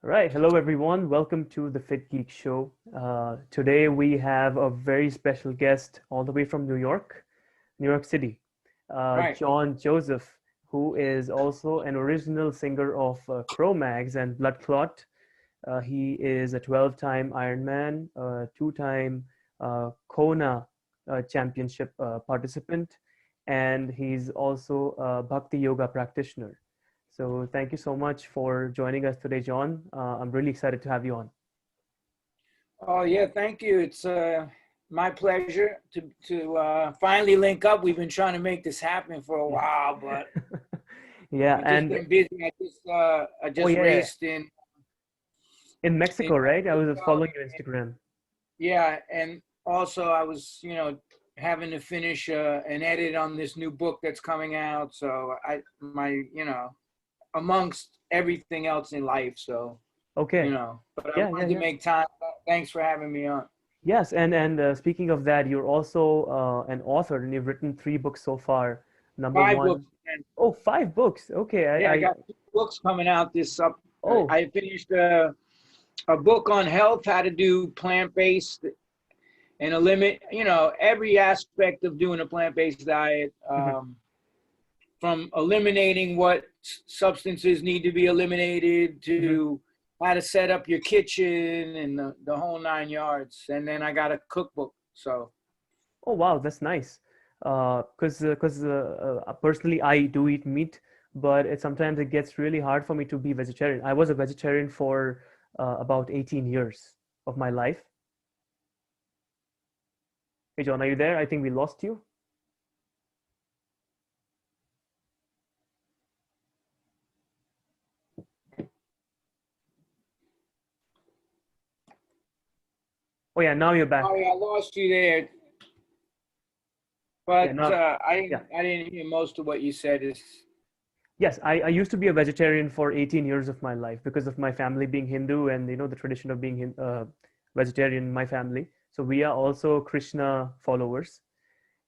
All right, hello everyone. Welcome to the Fit Geek Show. Today we have a very special guest all the way from New York City, Right. John Joseph, who is also an original singer of Cro-Mags and Bloodclot. He is a 12-time Ironman, two-time Kona Championship participant, and he's also a Bhakti Yoga practitioner. So thank you so much for joining us today, John. I'm really excited to have you on. Oh yeah, thank you. It's my pleasure to finally link up. We've been trying to make this happen for a Yeah. while, but Yeah, I've just and been busy. I oh just yeah, raced in in in Mexico, right? I was Mexico. following your Instagram. Yeah, and also I was having to finish an edit on this new book that's coming out. So amongst everything else in life. So Okay. but I Yeah, yeah, wanted to yeah. make time. Thanks for having me on. Yes, and speaking of that, you're also an author, and you've written three books so far. Number 5 books. one, oh, five books. Okay, Yeah, I got 2 books coming out this up. oh, I finished a book on health, how to do plant-based and every aspect of doing a plant-based diet, mhm, from eliminating what substances need to be eliminated mhm. to how to set up your kitchen and the whole 9 yards. And then I got a cookbook. So, Oh wow, that's nice. Because personally I do eat meat, but sometimes it gets really hard for me to be vegetarian. I was a vegetarian for about 18 years of my life. Hey John, are you there? I think we lost you. Oh yeah, now you're back. sorry, I lost you there, Yeah, but now, I yeah. didn't I didn't hear most of what you said. Is Yes, I used to be a vegetarian for 18 years of my life because of my family being Hindu and the tradition of being vegetarian in my family. So we are also Krishna followers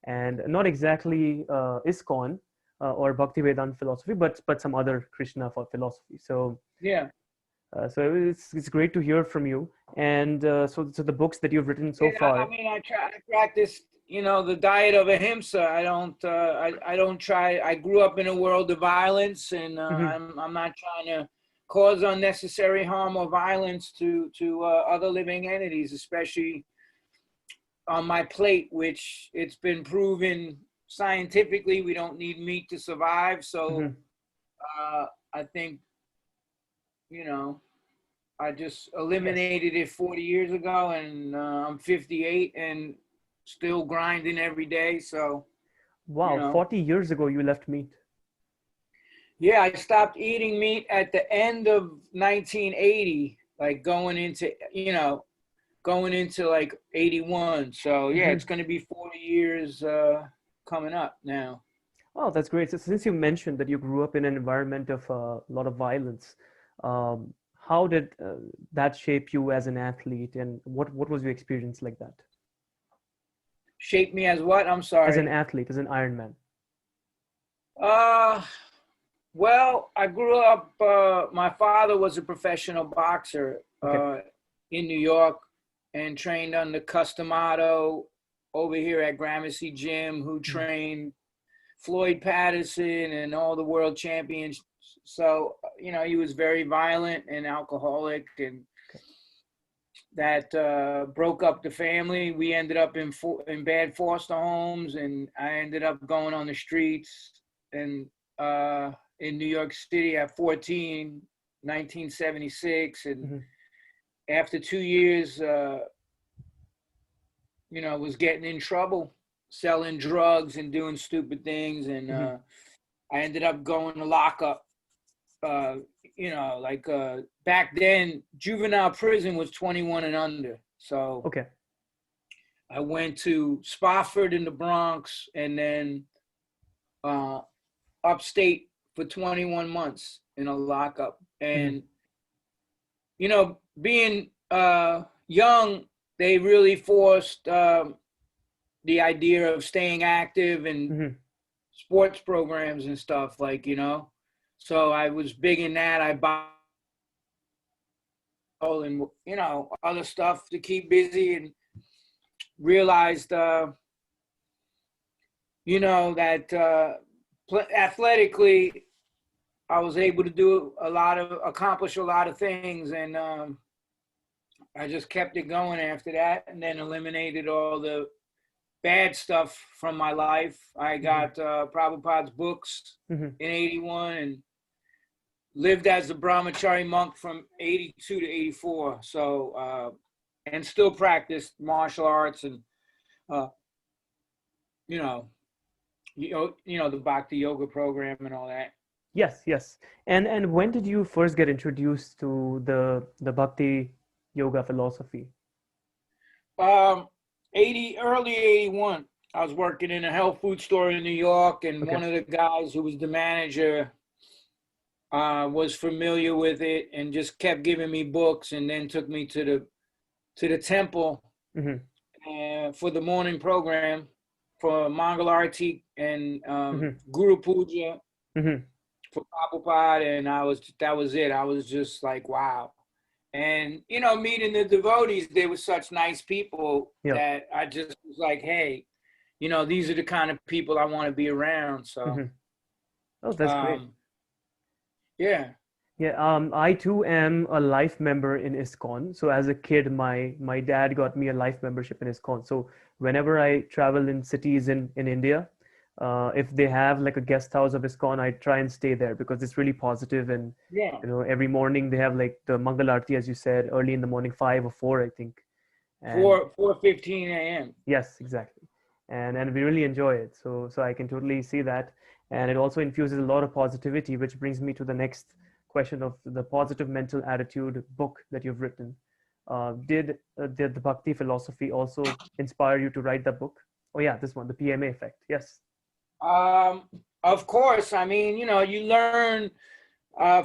and not exactly Iskcon or Bhaktivedanta philosophy, but some other Krishna philosophy. So Yeah. it's great to hear from you. And so the books that you've written so Yeah, I far. mean, I practice, the diet of ahimsa. I don't try. I grew up in a world of violence, and Mhm, I'm not trying to cause unnecessary harm or violence to other living entities, especially on my plate, which it's been proven scientifically we don't need meat to survive. So mhm. I think, you know, I just Yes. eliminated it 40 years ago, and I'm 58 and still grinding every day. So, you Wow, know, 40 years ago you left meat. yeah, I stopped eating meat at the end of 1980, like going into like 81. So, yeah, it's Mhm. going to be 40 years coming up now. Oh, that's great. So since you mentioned that you grew up in an environment of a lot of violence, how did that shape you as an athlete, and what was your experience like that Shape me as what? I'm as an sorry. athlete, as an Ironman? Uh, well, I grew up, my father was a professional boxer Okay. in New York and trained under Customato over here at Gramercy Gym, who Mhm. trained Floyd Patterson and all the world champions. So, he was very violent and alcoholic, and Okay. that broke up the family. We ended up in bad foster homes, and I ended up going on the streets and in New York City at 14, 1976. And Mhm. after 2 years, was getting in trouble, selling drugs and doing stupid things. And Mhm. I ended up going to lockup. Uh, Back then, juvenile prison was 21 and under. So Okay. I went to Spofford in the Bronx and then uh, upstate for 21 months in a lockup. Mhm. And, being young, they really forced the idea of staying active and Mhm. sports programs and stuff, like. So I was big in that. I and, other stuff to keep busy, and realized, that athletically, I was able to accomplish a lot of things. And I just kept it going after that, and then eliminated all the bad stuff from my life. I got Prabhupada's books in 81 and lived as a brahmachari monk from 82 to 84. So, and still practiced martial arts and, the Bhakti Yoga program and all that. Yes, yes. And when did you first get introduced to the Bhakti Yoga philosophy? Early 81. I was working in a health food store in New York, and one of the guys who was the manager was familiar with it and just kept giving me books, and then took me to the temple for the morning program for Mangal Arati and Guru Puja for Prabhupada, and that was it. I was just like, wow. And, meeting the devotees, they were such nice people that I just was like, hey, these are the kind of people I want to be around. So, oh, that's great. Yeah. Yeah, I too am a life member in Iskcon. So as a kid, my dad got me a life membership in Iskcon. So whenever I travel in cities in India, if they have like a guest house of Iskcon, I try and stay there because it's really positive. And every morning they have like the Mangal Arati, as you said, early in the morning, 5 or 4, I think. And 4:15 a.m. Yes, exactly. And we really enjoy it. So I can totally see that. And it also infuses a lot of positivity, which brings me to the next question of the positive mental attitude book that you've written. Did the Bhakti philosophy also inspire you to write that book? Oh yeah, this one, the P.M.A effect. Yes. Of course. I mean, you learn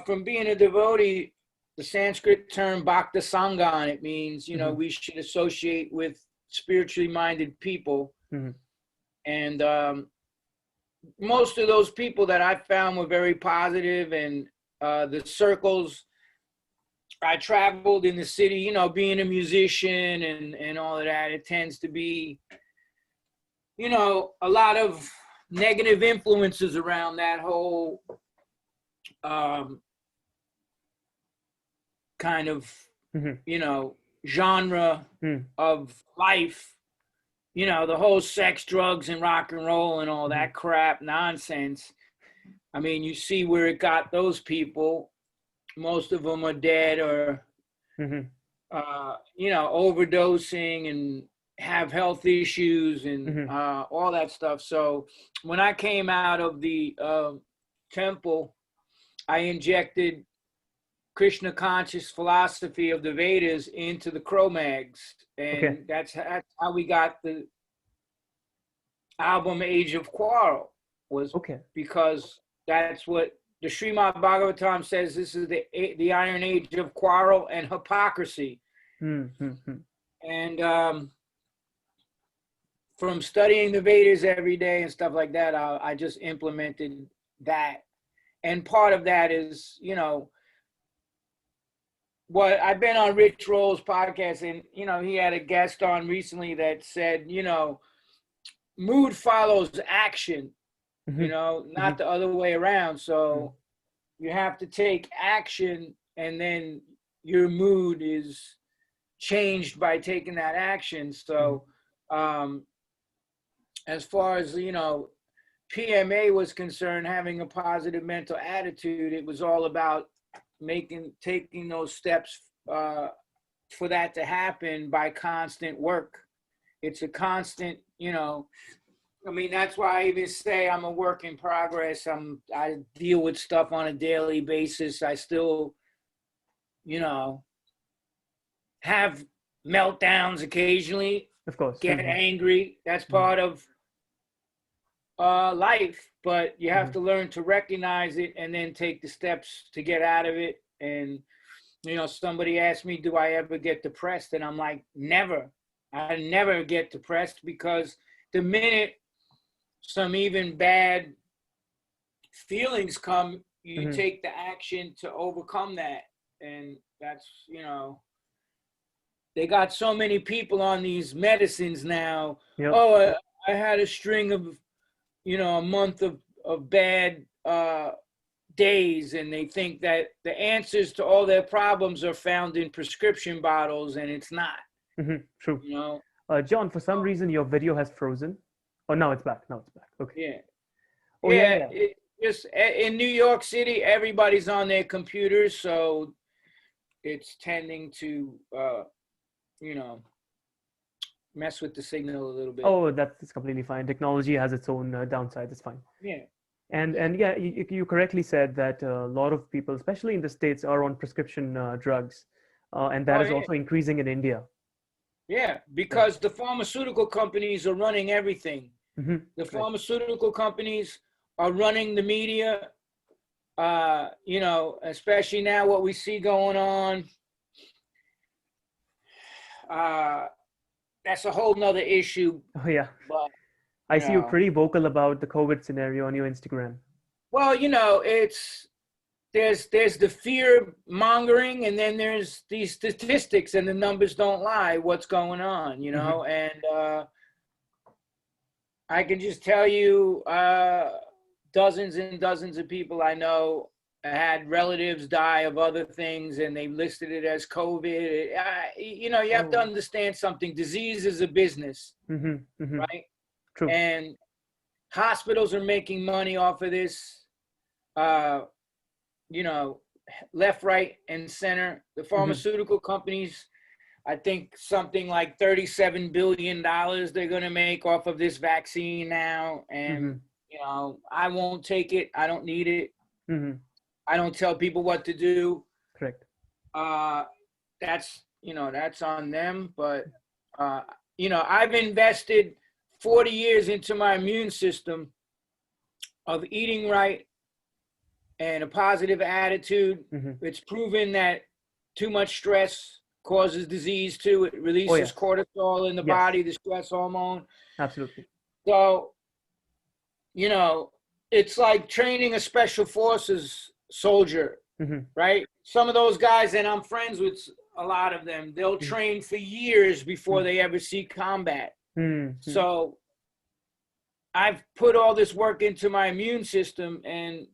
from being a devotee, the Sanskrit term Bhakta Sangan, it means, we should associate with spiritually minded people. And most of those people that I found were very positive, and the circles I traveled in the city, being a musician and all of that, it tends to be, a lot of negative influences around that whole kind of, genre of life, the whole sex, drugs, and rock and roll and all that crap nonsense. I mean, you see where it got those people. Most of them are dead or, overdosing and have health issues and all that stuff. So when I came out of the temple, I injected Krishna conscious philosophy of the Vedas into the Cro-Mags. And that's how we got the album Age of Quarrel, was because that's what the Srimad Bhagavatam says. This is the Iron Age of quarrel and hypocrisy. And from studying the Vedas every day and stuff like that, I just implemented that. And part of that is, what I've been on Rich Roll's podcast, and, he had a guest on recently that said, mood follows action, not the other way around. So you have to take action, and then your mood is changed by taking that action. So as far as, P.M.A was concerned, having a positive mental attitude, it was all about taking those steps for that to happen by constant work. It's a constant, that's why I even say I'm a work in progress. I deal with stuff on a daily basis. I still, have meltdowns occasionally. Of course. Get angry. That's part of life, but you have to learn to recognize it and then take the steps to get out of it. And, somebody asked me, do I ever get depressed? And I'm like, never. I never get depressed, because the minute some even bad feelings come, you take the action to overcome that. And That's, they got so many people on these medicines now. Yep. Oh, I had a string of, a month of bad days, and they think that the answers to all their problems are found in prescription bottles, and it's not. True. You John, for some reason your video has frozen. Oh, now it's back. Now it's back. Okay. Yeah. Oh, yeah. Just in New York City, everybody's on their computers, so it's tending to, mess with the signal a little bit. Oh, that's completely fine. Technology has its own downsides. It's fine. Yeah. And yeah, you correctly said that a lot of people, especially in the States, are on prescription drugs, and that is also increasing in India. Yeah, because the pharmaceutical companies are running everything. The pharmaceutical companies are running the media, especially now what we see going on. That's a whole nother issue. Oh, yeah. But, I see you're pretty vocal about the COVID scenario on your Instagram. Well, there's the fear mongering, and then there's these statistics, and the numbers don't lie what's going on, and I can just tell you dozens and dozens of people I know had relatives die of other things, and they listed it as COVID. You have to understand something. Disease is a business, right? True. And hospitals are making money off of this, left, right, and center. The pharmaceutical companies, I think something like $37 billion they're going to make off of this vaccine now. And, I won't take it. I don't need it. I don't tell people what to do. Correct. That's on them. But, I've invested 40 years into my immune system of eating right and a positive attitude. It's proven that too much stress causes disease too. It releases cortisol in the body, the stress hormone. Absolutely. So, it's like training a special forces soldier, right? Some of those guys, and I'm friends with a lot of them, they'll train for years before they ever see combat. So I've put all this work into my immune system, and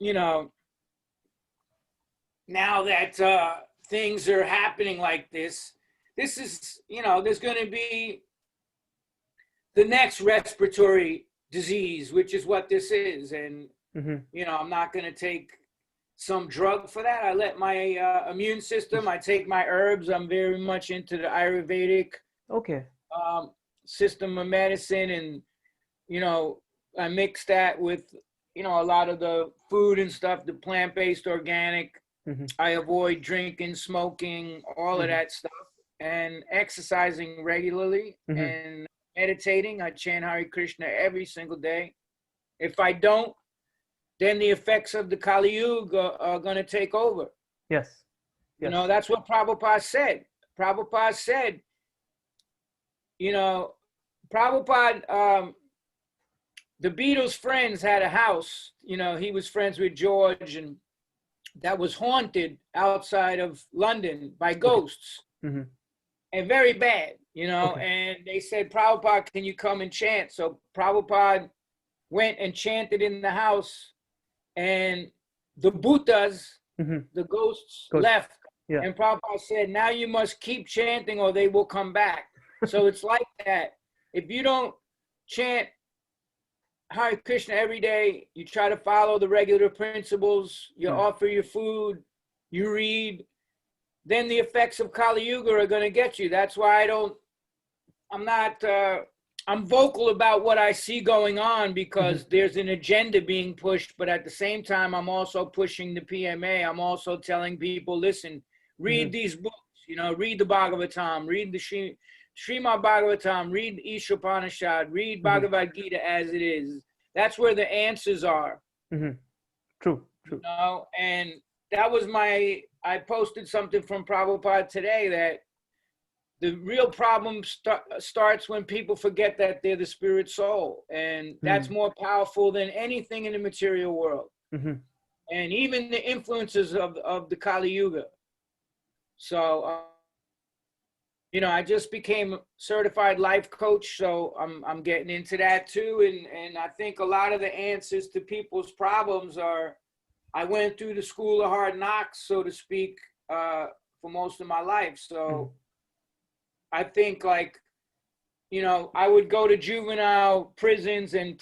now that things are happening like this is, there's going to be the next respiratory disease, which is what this is. And, I'm not going to take some drug for that. I let my immune system, I take my herbs. I'm very much into the Ayurvedic system of medicine. And, I mix that with, a lot of the food and stuff, the plant-based organic. I avoid drinking, smoking, all of that stuff, and exercising regularly and meditating. I chant Hare Krishna every single day. If I don't, then the effects of the Kali Yuga are going to take over. Yes. That's what Prabhupada said. Prabhupada said, Prabhupada, the Beatles' friends had a house. He was friends with George, and that was haunted outside of London by ghosts, and very bad, and they said, Prabhupada, can you come and chant? So Prabhupada went and chanted in the house, and the bhutas, the ghosts left. And Prabhupada said, now you must keep chanting or they will come back. So it's like that. If you don't chant Hare Krishna every day, you try to follow the regular principles, you offer your food, you read, then the effects of Kali Yuga are going to get you. That's why I'm vocal about what I see going on, because there's an agenda being pushed, but at the same time, I'm also pushing the P.M.A. I'm also telling people, listen, read these books, read the Bhagavatam, read the Srimad Bhagavatam, read the Ishopanishad, read Bhagavad Gita as it is. That's where the answers are. True. And that was I posted something from Prabhupada today that the real problem starts when people forget that they're the spirit soul. And that's more powerful than anything in the material world. And even the influences of the Kali Yuga. So, you know, I just became a certified life coach, so I'm getting into that too. And I think a lot of the answers to people's problems are, I went through the school of hard knocks, so to speak, for most of my life. So I think, like, you know, I would go to juvenile prisons and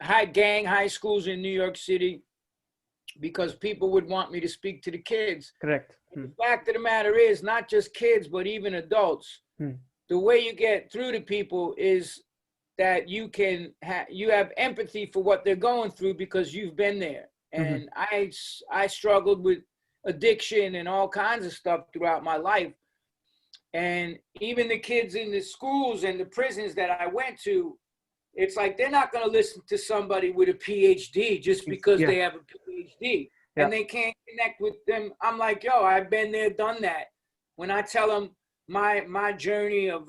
high schools in New York City because people would want me to speak to the kids. Correct. The fact of the matter is, not just kids, but even adults. The way you get through to people is that you have empathy for what they're going through because you've been there. And I struggled with addiction and all kinds of stuff throughout my life. And even the kids in the schools and the prisons that I went to, it's like they're not going to listen to somebody with a PhD just because they have a PhD. And they can't connect with them. I'm like, yo, I've been there, done that. When I tell them my journey of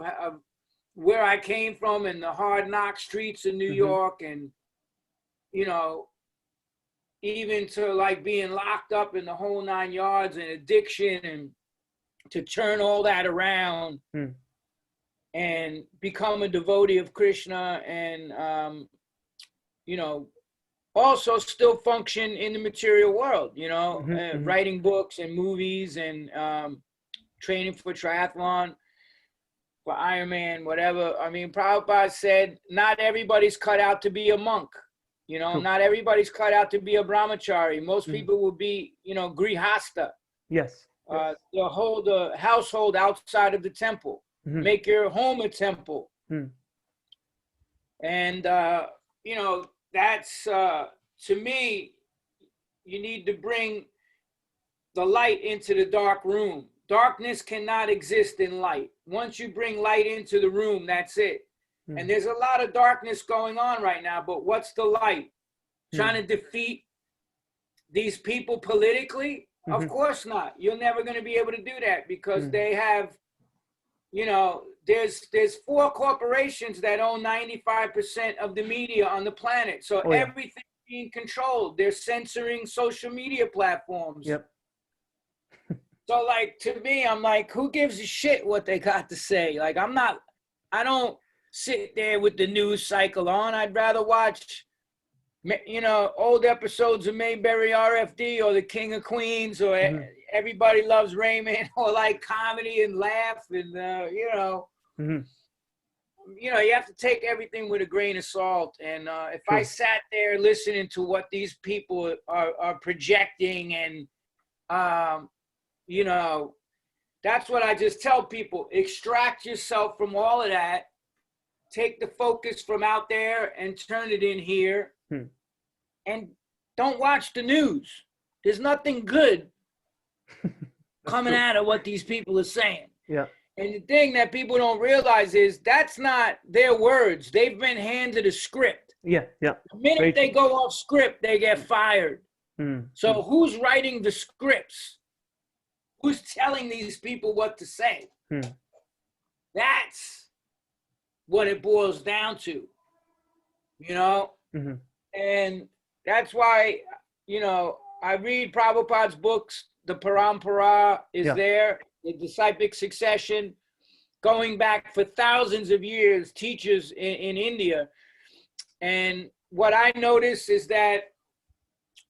where I came from and the hard knock streets of New York, and, you know, even to like being locked up in the whole 9 yards and addiction, and to turn all that around and become a devotee of Krishna, and, you know, also still function in the material world, you know, writing books and movies and training for triathlon, for Ironman, whatever. I mean, Prabhupada said, not everybody's cut out to be a monk. You know, not everybody's cut out to be a brahmachari. Most people will be, you know, grihasta. Yes. They'll hold a household outside of the temple. Make your home a temple. And, you know, that's, to me, you need to bring the light into the dark room. Darkness cannot exist in light. Once you bring light into the room, that's it. And there's a lot of darkness going on right now, but what's the light? Trying to defeat these people politically? Of course not. You're never going to be able to do that because they have, you know, there's 4 corporations that own 95% of the media on the planet. So everything's being controlled. They're censoring social media platforms. So, like, to me, I'm like, who gives a shit what they got to say? Like, I don't sit there with the news cycle on. I'd rather watch, you know, old episodes of Mayberry RFD or The King of Queens or Everybody Loves Raymond, or like comedy and laugh and, you know. You know, you have to take everything with a grain of salt. And if I sat there listening to what these people are projecting and, you know, that's what I just tell people. Extract yourself from all of that. Take the focus from out there and turn it in here. And don't watch the news. There's nothing good coming out of what these people are saying. And the thing that people don't realize is that's not their words. They've been handed a script. The minute they go off script, they get fired. So who's writing the scripts? Who's telling these people what to say? That's what it boils down to, you know? And that's why, you know, I read Prabhupada's books. The Parampara is there, the disciplic succession, going back for thousands of years, teachers in India. And what I notice is that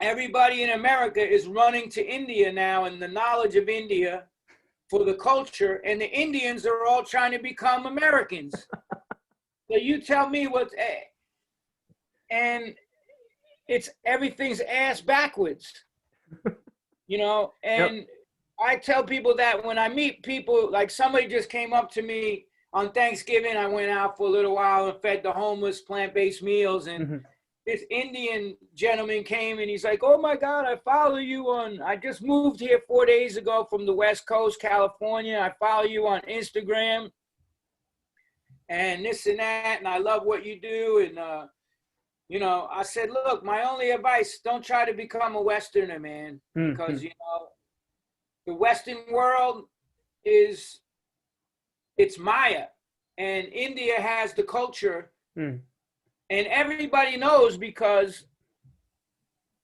everybody in America is running to India now and the knowledge of India for the culture, and the Indians are all trying to become Americans. So you tell me what's, and it's everything's ass backwards, you know? And I tell people that when I meet people, like somebody just came up to me on Thanksgiving. I went out for a little while and fed the homeless plant-based meals, and this Indian gentleman came and he's like, oh my God, I follow you on, I just moved here 4 days ago from the West Coast, California. I follow you on Instagram and this and that, and I love what you do. And, you know, I said, look, my only advice, don't try to become a Westerner, man, because, you know, the Western world it's Maya, and India has the culture. And everybody knows because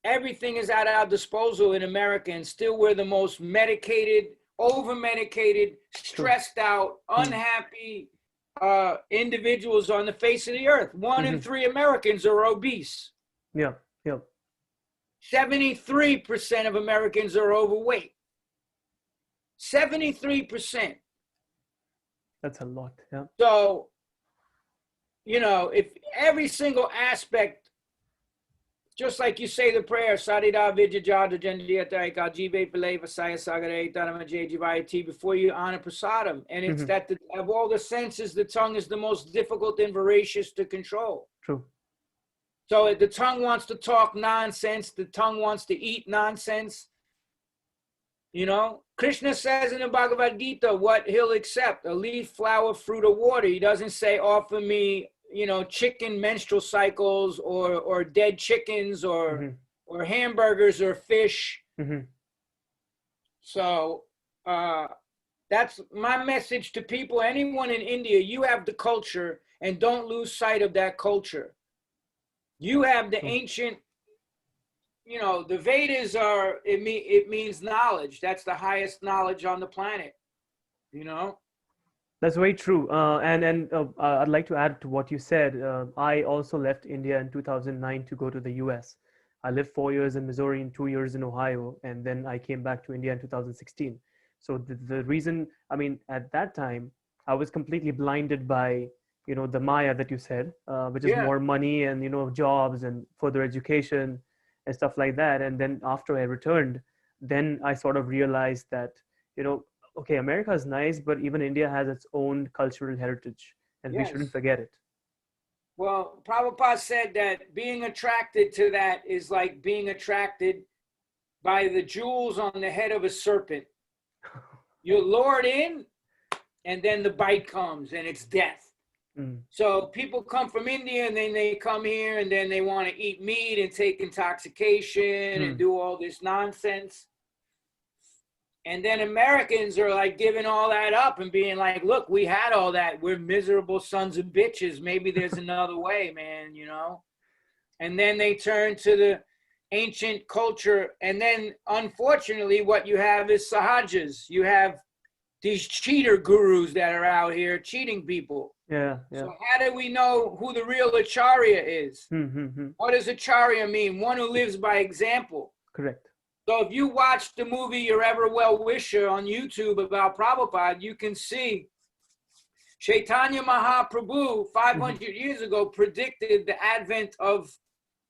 everything is at our disposal in America, and still we're the most medicated, over-medicated, stressed out, unhappy individuals on the face of the earth. 1 in 3 Americans are obese. Yeah, yeah. 73% of Americans are overweight. 73%. That's a lot. Yeah. So, you know, if every single aspect, just like you say the prayer, Sarida Vijajada Jandiataika Jive Peleva Saya Sagare Dharamaje Jivayati, before you honor prasadam. And it's that of all the senses, the tongue is the most difficult and voracious to control. True. So the tongue wants to talk nonsense, the tongue wants to eat nonsense. You know, Krishna says in the Bhagavad Gita what he'll accept: a leaf, flower, fruit, or water. He doesn't say, offer me, you know, chicken menstrual cycles or dead chickens or hamburgers or fish. So that's my message to people. Anyone in India, you have the culture, and don't lose sight of that culture. You have the ancient, you know, the Vedas are, it means knowledge. That's the highest knowledge on the planet, you know? That's very true. And I'd like to add to what you said. I also left India in 2009 to go to the US. I lived 4 years in Missouri and 2 years in Ohio. And then I came back to India in 2016. So the reason, I mean, at that time, I was completely blinded by, you know, the Maya that you said, which is more money and, you know, jobs and further education and stuff like that. And then after I returned, then I sort of realized that, you know, okay, America is nice, but even India has its own cultural heritage, and we shouldn't forget it. Well, Prabhupada said that being attracted to that is like being attracted by the jewels on the head of a serpent. You're lured in, and then the bite comes, and it's death. So people come from India, and then they come here, and then they want to eat meat and take intoxication and do all this nonsense. And then Americans are like giving all that up and being like, look, we had all that. We're miserable sons of bitches. Maybe there's another way, man, you know? And then they turn to the ancient culture. And then unfortunately, what you have is sahajas. You have these cheater gurus that are out here cheating people. Yeah. So how do we know who the real acharya is? What does acharya mean? One who lives by example. Correct. So if you watch the movie Your Ever Well Wisher on YouTube about Prabhupada, you can see Chaitanya Mahaprabhu 500 years ago predicted the advent of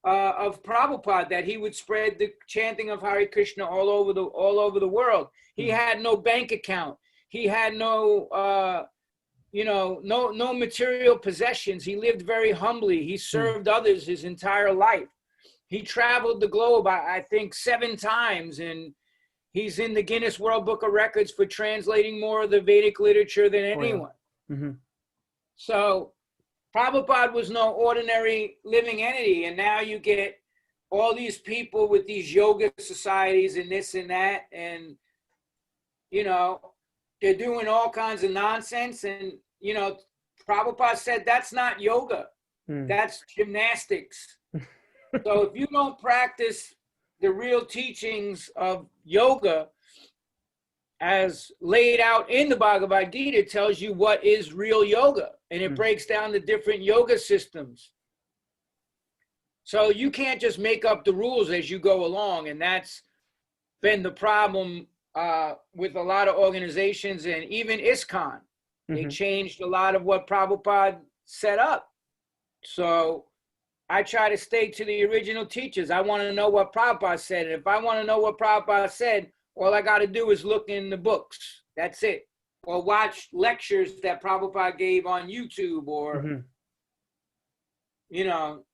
Prabhupada, that he would spread the chanting of Hare Krishna all over the world. He had no bank account. He had no no material possessions. He lived very humbly. He served others his entire life. He traveled the globe, I think, 7 times, and he's in the Guinness World Book of Records for translating more of the Vedic literature than anyone. So Prabhupada was no ordinary living entity, and now you get all these people with these yoga societies and this and that, and, you know, they're doing all kinds of nonsense. And, you know, Prabhupada said that's not yoga. That's gymnastics. So if you don't practice the real teachings of yoga as laid out in the Bhagavad Gita, it tells you what is real yoga, and it breaks down the different yoga systems. So you can't just make up the rules as you go along, and that's been the problem with a lot of organizations, and even Iskcon. They changed a lot of what Prabhupada set up. So I try to stay to the original teachers. I want to know what Prabhupada said. And if I want to know what Prabhupada said, all I got to do is look in the books. That's it. Or watch lectures that Prabhupada gave on YouTube, or, you know,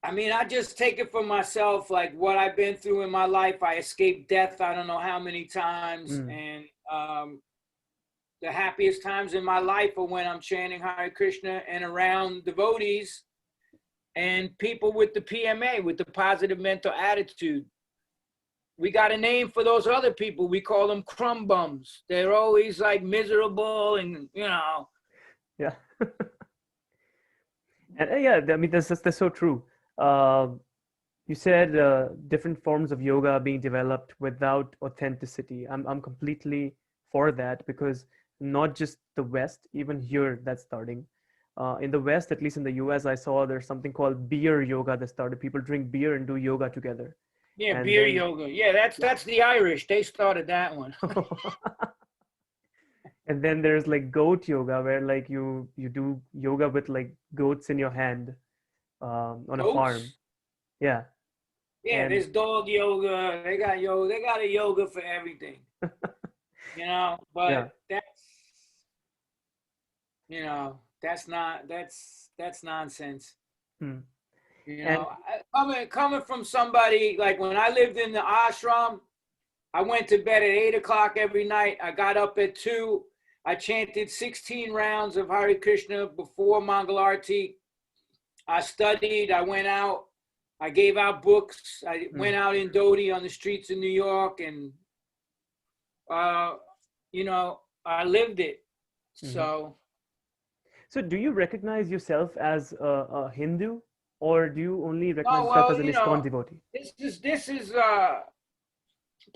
I mean, I just take it for myself, like what I've been through in my life. I escaped death I don't know how many times. And the happiest times in my life are when I'm chanting Hare Krishna and around devotees and people with the P.M.A, with the positive mental attitude. We got a name for those other people. We call them crumb bums. They're always like miserable and, you know. Yeah. And yeah, I mean, that's so true. You said different forms of yoga are being developed without authenticity. I'm completely for that, because not just the West, even here that's starting. In the West, at least in the US, I saw there's something called beer yoga that started. People drink beer and do yoga together. Yeah, And beer then yoga. Yeah, that's the Irish. They started that one. and then there's like goat yoga, where like you do yoga with like goats in your hand, on a farm. Goats. Yeah. Yeah, And there's dog yoga. They got yoga. They got a yoga for everything. You know, yeah. but that's nonsense. Hmm. You And know, coming from somebody like when I lived in the ashram, I went to bed at 8 o'clock every night. I got up at 2. I chanted 16 rounds of Hare Krishna before Mangalarti. I studied. I went out. I gave out books. I went out in Dodi on the streets of New York, and you know, I lived it. So do you recognize yourself as a Hindu, or do you only recognize oh yourself well, as an you know, Iskcon devotee? this is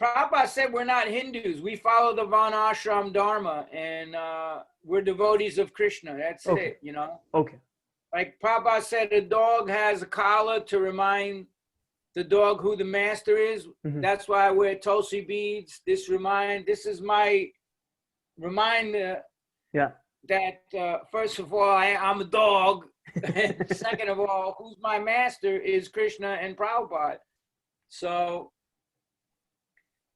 Prabhupada said we're not Hindus. We follow the Varnashram Dharma, and we're devotees of Krishna. That's Okay. it, you know. Okay. Like Prabhupada said, a dog has a collar to remind the dog who the master is. That's why I wear Tulsi beads. This is my reminder Yeah. that first of all, I'm a dog. And second of all, who's my master is Krishna and Prabhupada. So,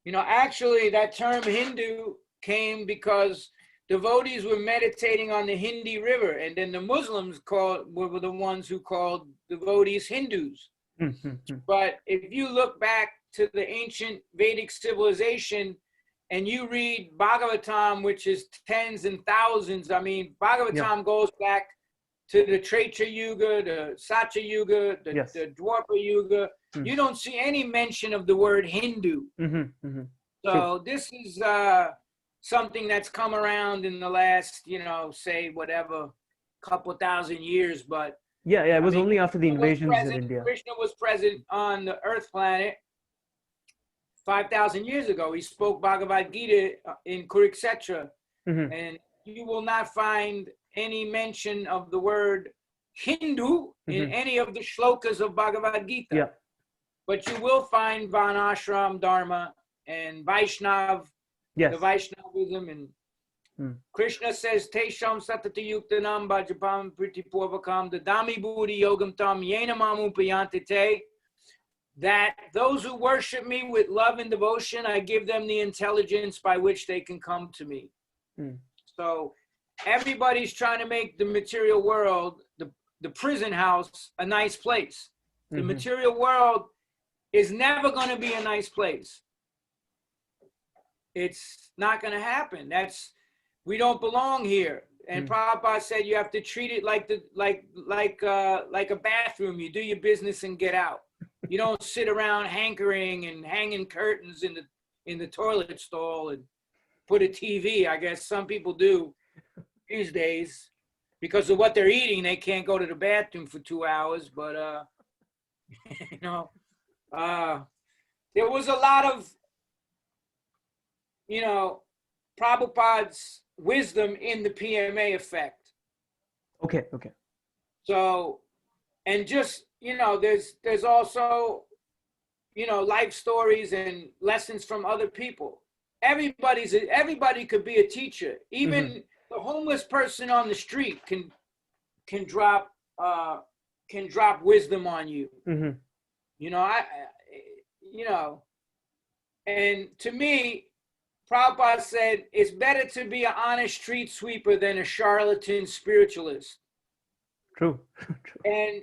you know, actually that term Hindu came because devotees were meditating on the Hindi River, and then the Muslims were the ones who called devotees Hindus. But if you look back to the ancient Vedic civilization and you read Bhagavatam, which is tens and thousands, I mean, Bhagavatam goes back to the Treta Yuga, the Satya Yuga, the Dwapara Yuga. You don't see any mention of the word Hindu. So this is something that's come around in the last, you know, say whatever, couple thousand years. But yeah, it was only after the invasions in India. Krishna was present on the Earth planet 5,000 years ago. He spoke Bhagavad Gita in Kurukshetra, and you will not find any mention of the word Hindu in any of the shlokas of Bhagavad Gita. Yeah. But you will find Varnashram Dharma and Vaishnav, the Vaishnavism, and Krishna says, Tesham satati yuktanam bhajapam pritipurvakam dadami buddhi yogam tam yena mamupayante te, that those who worship me with love and devotion, I give them the intelligence by which they can come to me. So everybody's trying to make the material world, the prison house, a nice place. The material world is never going to be a nice place. It's not going to happen. We don't belong here. And Prabhupada said you have to treat it like a bathroom. You do your business and get out. You don't sit around hankering and hanging curtains in the toilet stall and put a TV. I guess some people do these days because of what they're eating. They can't go to the bathroom for 2 hours. But you know, there was a lot of, you know, Prabhupada's wisdom in the P.M.A. effect. Okay. So, and just, you know, there's also, you know, life stories and lessons from other people. Everybody could be a teacher. Even the homeless person on the street can drop wisdom on you. You know, you know, and to me, Prabhupada said, it's better to be an honest street sweeper than a charlatan spiritualist. True. And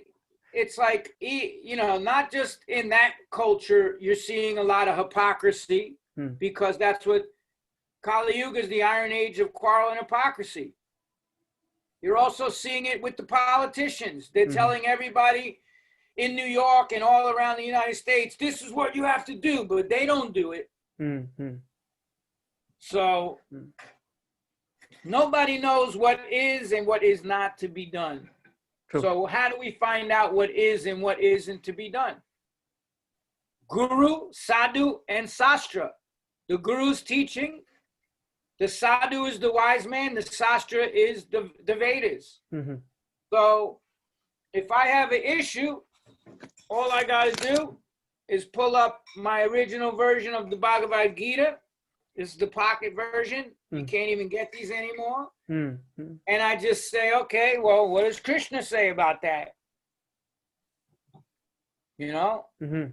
it's like, you know, not just in that culture, you're seeing a lot of hypocrisy because that's what Kali Yuga is, the Iron Age of quarrel and hypocrisy. You're also seeing it with the politicians. They're telling everybody in New York and all around the United States, this is what you have to do, but they don't do it. So nobody knows what is and what is not to be done. True. So how do we find out what is and what isn't to be done? Guru, Sadhu, and Sastra. The Guru's teaching, the Sadhu is the wise man, the Sastra is the Vedas. Mm-hmm. So if I have an issue, all I got to do is pull up my original version of the Bhagavad Gita. This is the pocket version. You can't even get these anymore. Mm-hmm. And I just say, okay, well, what does Krishna say about that? You know? Mm-hmm.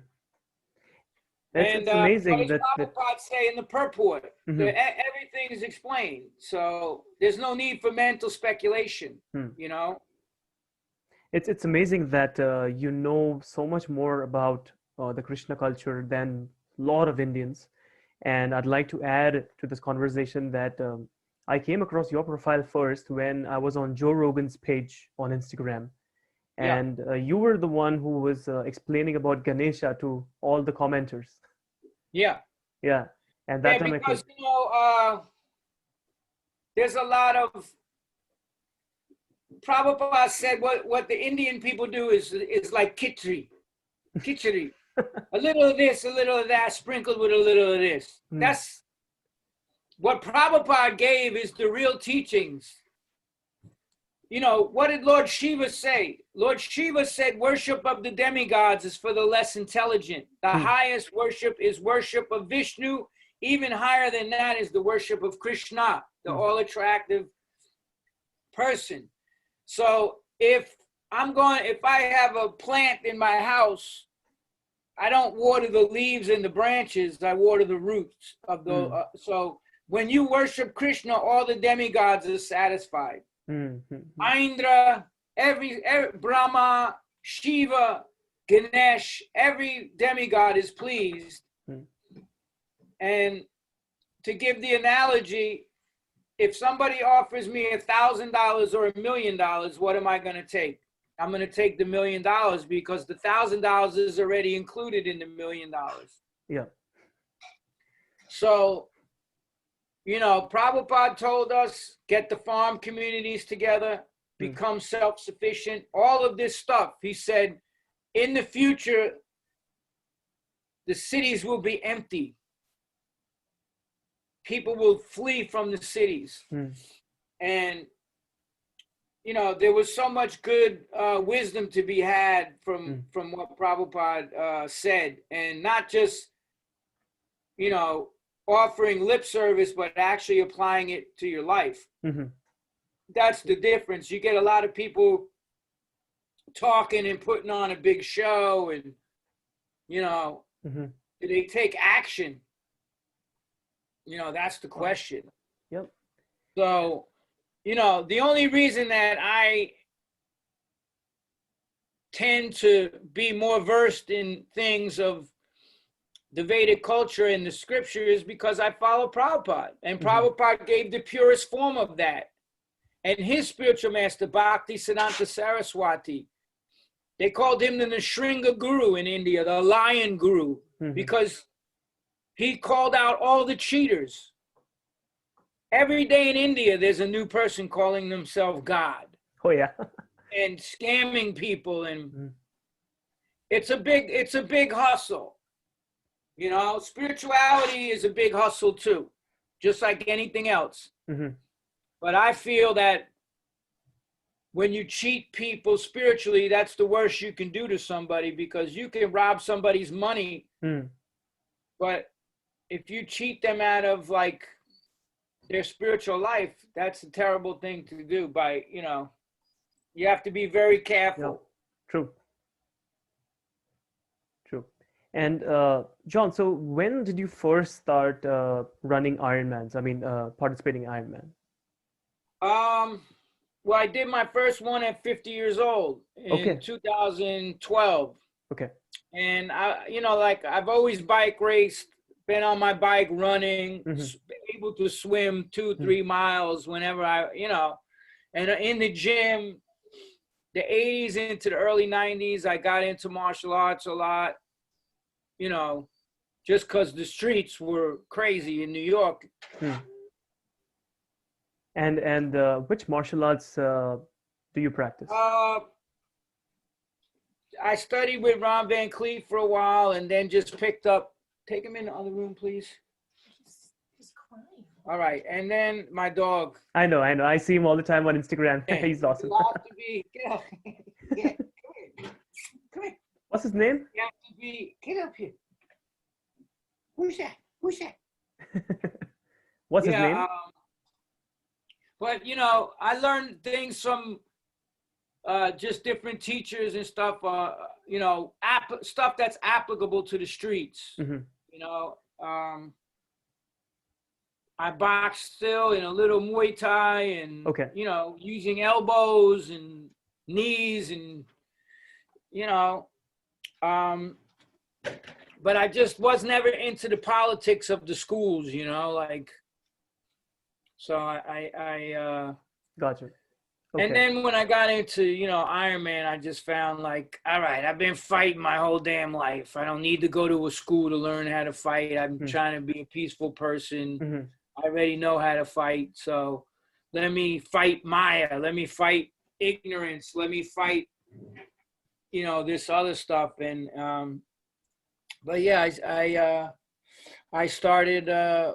And It's amazing what does that Prabhupada say in the purport? Mm-hmm. Everything is explained. So there's no need for mental speculation, you know? It's amazing that you know so much more about the Krishna culture than a lot of Indians. And I'd like to add to this conversation that I came across your profile first when I was on Joe Rogan's page on Instagram. Yeah. And you were the one who was explaining about Ganesha to all the commenters. Yeah. Yeah. And that time because, you know, there's a lot of, Prabhupada said what the Indian people do is like khichdi. A little of this, a little of that, sprinkled with a little of this. That's what Prabhupada gave is the real teachings. You know, what did Lord Shiva say? Lord Shiva said worship of the demigods is for the less intelligent. The highest worship is worship of Vishnu. Even higher than that is the worship of Krishna, the all-attractive person. So if I have a plant in my house, I don't water the leaves and the branches, I water the roots of the, so when you worship Krishna, all the demigods are satisfied. Indra, every Brahma, Shiva, Ganesh, every demigod is pleased. And to give the analogy, if somebody offers me $1,000 or $1 million, what am I going to take? I'm going to take the $1 million because the $1,000 is already included in the $1 million. Yeah. So, you know, Prabhupada told us, get the farm communities together, become self-sufficient, all of this stuff. He said, in the future, the cities will be empty. People will flee from the cities. And, you know, there was so much good wisdom to be had from what Prabhupada said. And not just, you know, offering lip service, but actually applying it to your life. That's the difference. You get a lot of people talking and putting on a big show and, you know, do they take action? You know, that's the question. Yep. So, you know, the only reason that I tend to be more versed in things of the Vedic culture and the scripture is because I follow Prabhupada. And Prabhupada gave the purest form of that. And his spiritual master, Bhaktivedanta Saraswati, they called him the Nrsimha Guru in India, the lion guru, because he called out all the cheaters. Every day in India, there's a new person calling themselves God. Oh, yeah. And scamming people. And it's a big hustle. You know, spirituality is a big hustle too, just like anything else. But I feel that when you cheat people spiritually, that's the worst you can do to somebody, because you can rob somebody's money. But if you cheat them out of like their spiritual life, that's a terrible thing to do. By, you know, you have to be very careful. True. And John, so when did you first start running Ironmans? I mean, participating in Ironman? Well, I did my first one at 50 years old in 2012. Okay. And I, you know, like I've always bike raced, been on my bike running, able to swim 2-3 miles whenever I, you know, and in the gym, the 80s into the early 90s, I got into martial arts a lot, you know, just because the streets were crazy in New York. And which martial arts do you practice? I studied with Ron Van Cleef for a while, and then just picked up. Take him in the other room, please. He's crying. All right, and then my dog. I know. I see him all the time on Instagram. He's awesome. You have to be. Get up. Yeah, come here. What's his name? You have to be. Get up here. Who's that? What's his name? But I learned things from just different teachers and stuff. Stuff that's applicable to the streets. Mm-hmm. I box still in a little Muay Thai and, Okay. Using elbows and knees and, but I just was never into the politics of the schools, so I Gotcha. Okay. And then when I got into, Ironman, I just found like, all right, I've been fighting my whole damn life. I don't need to go to a school to learn how to fight. I'm trying to be a peaceful person. Mm-hmm. I already know how to fight. So let me fight Maya. Let me fight ignorance. Let me fight, this other stuff. And, but yeah, I started,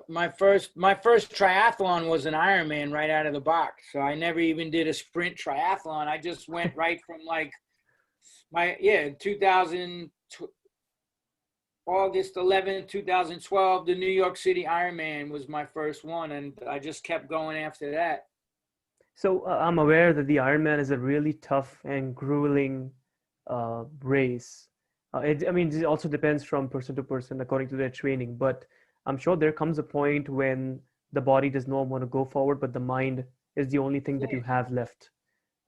my first triathlon was an Ironman right out of the box. So I never even did a sprint triathlon. I just went right from like August 11th, 2012, the New York City Ironman was my first one. And I just kept going after that. So I'm aware that the Ironman is a really tough and grueling race. It also depends from person to person according to their training, but I'm sure there comes a point when the body does not want to go forward, but the mind is the only thing that you have left.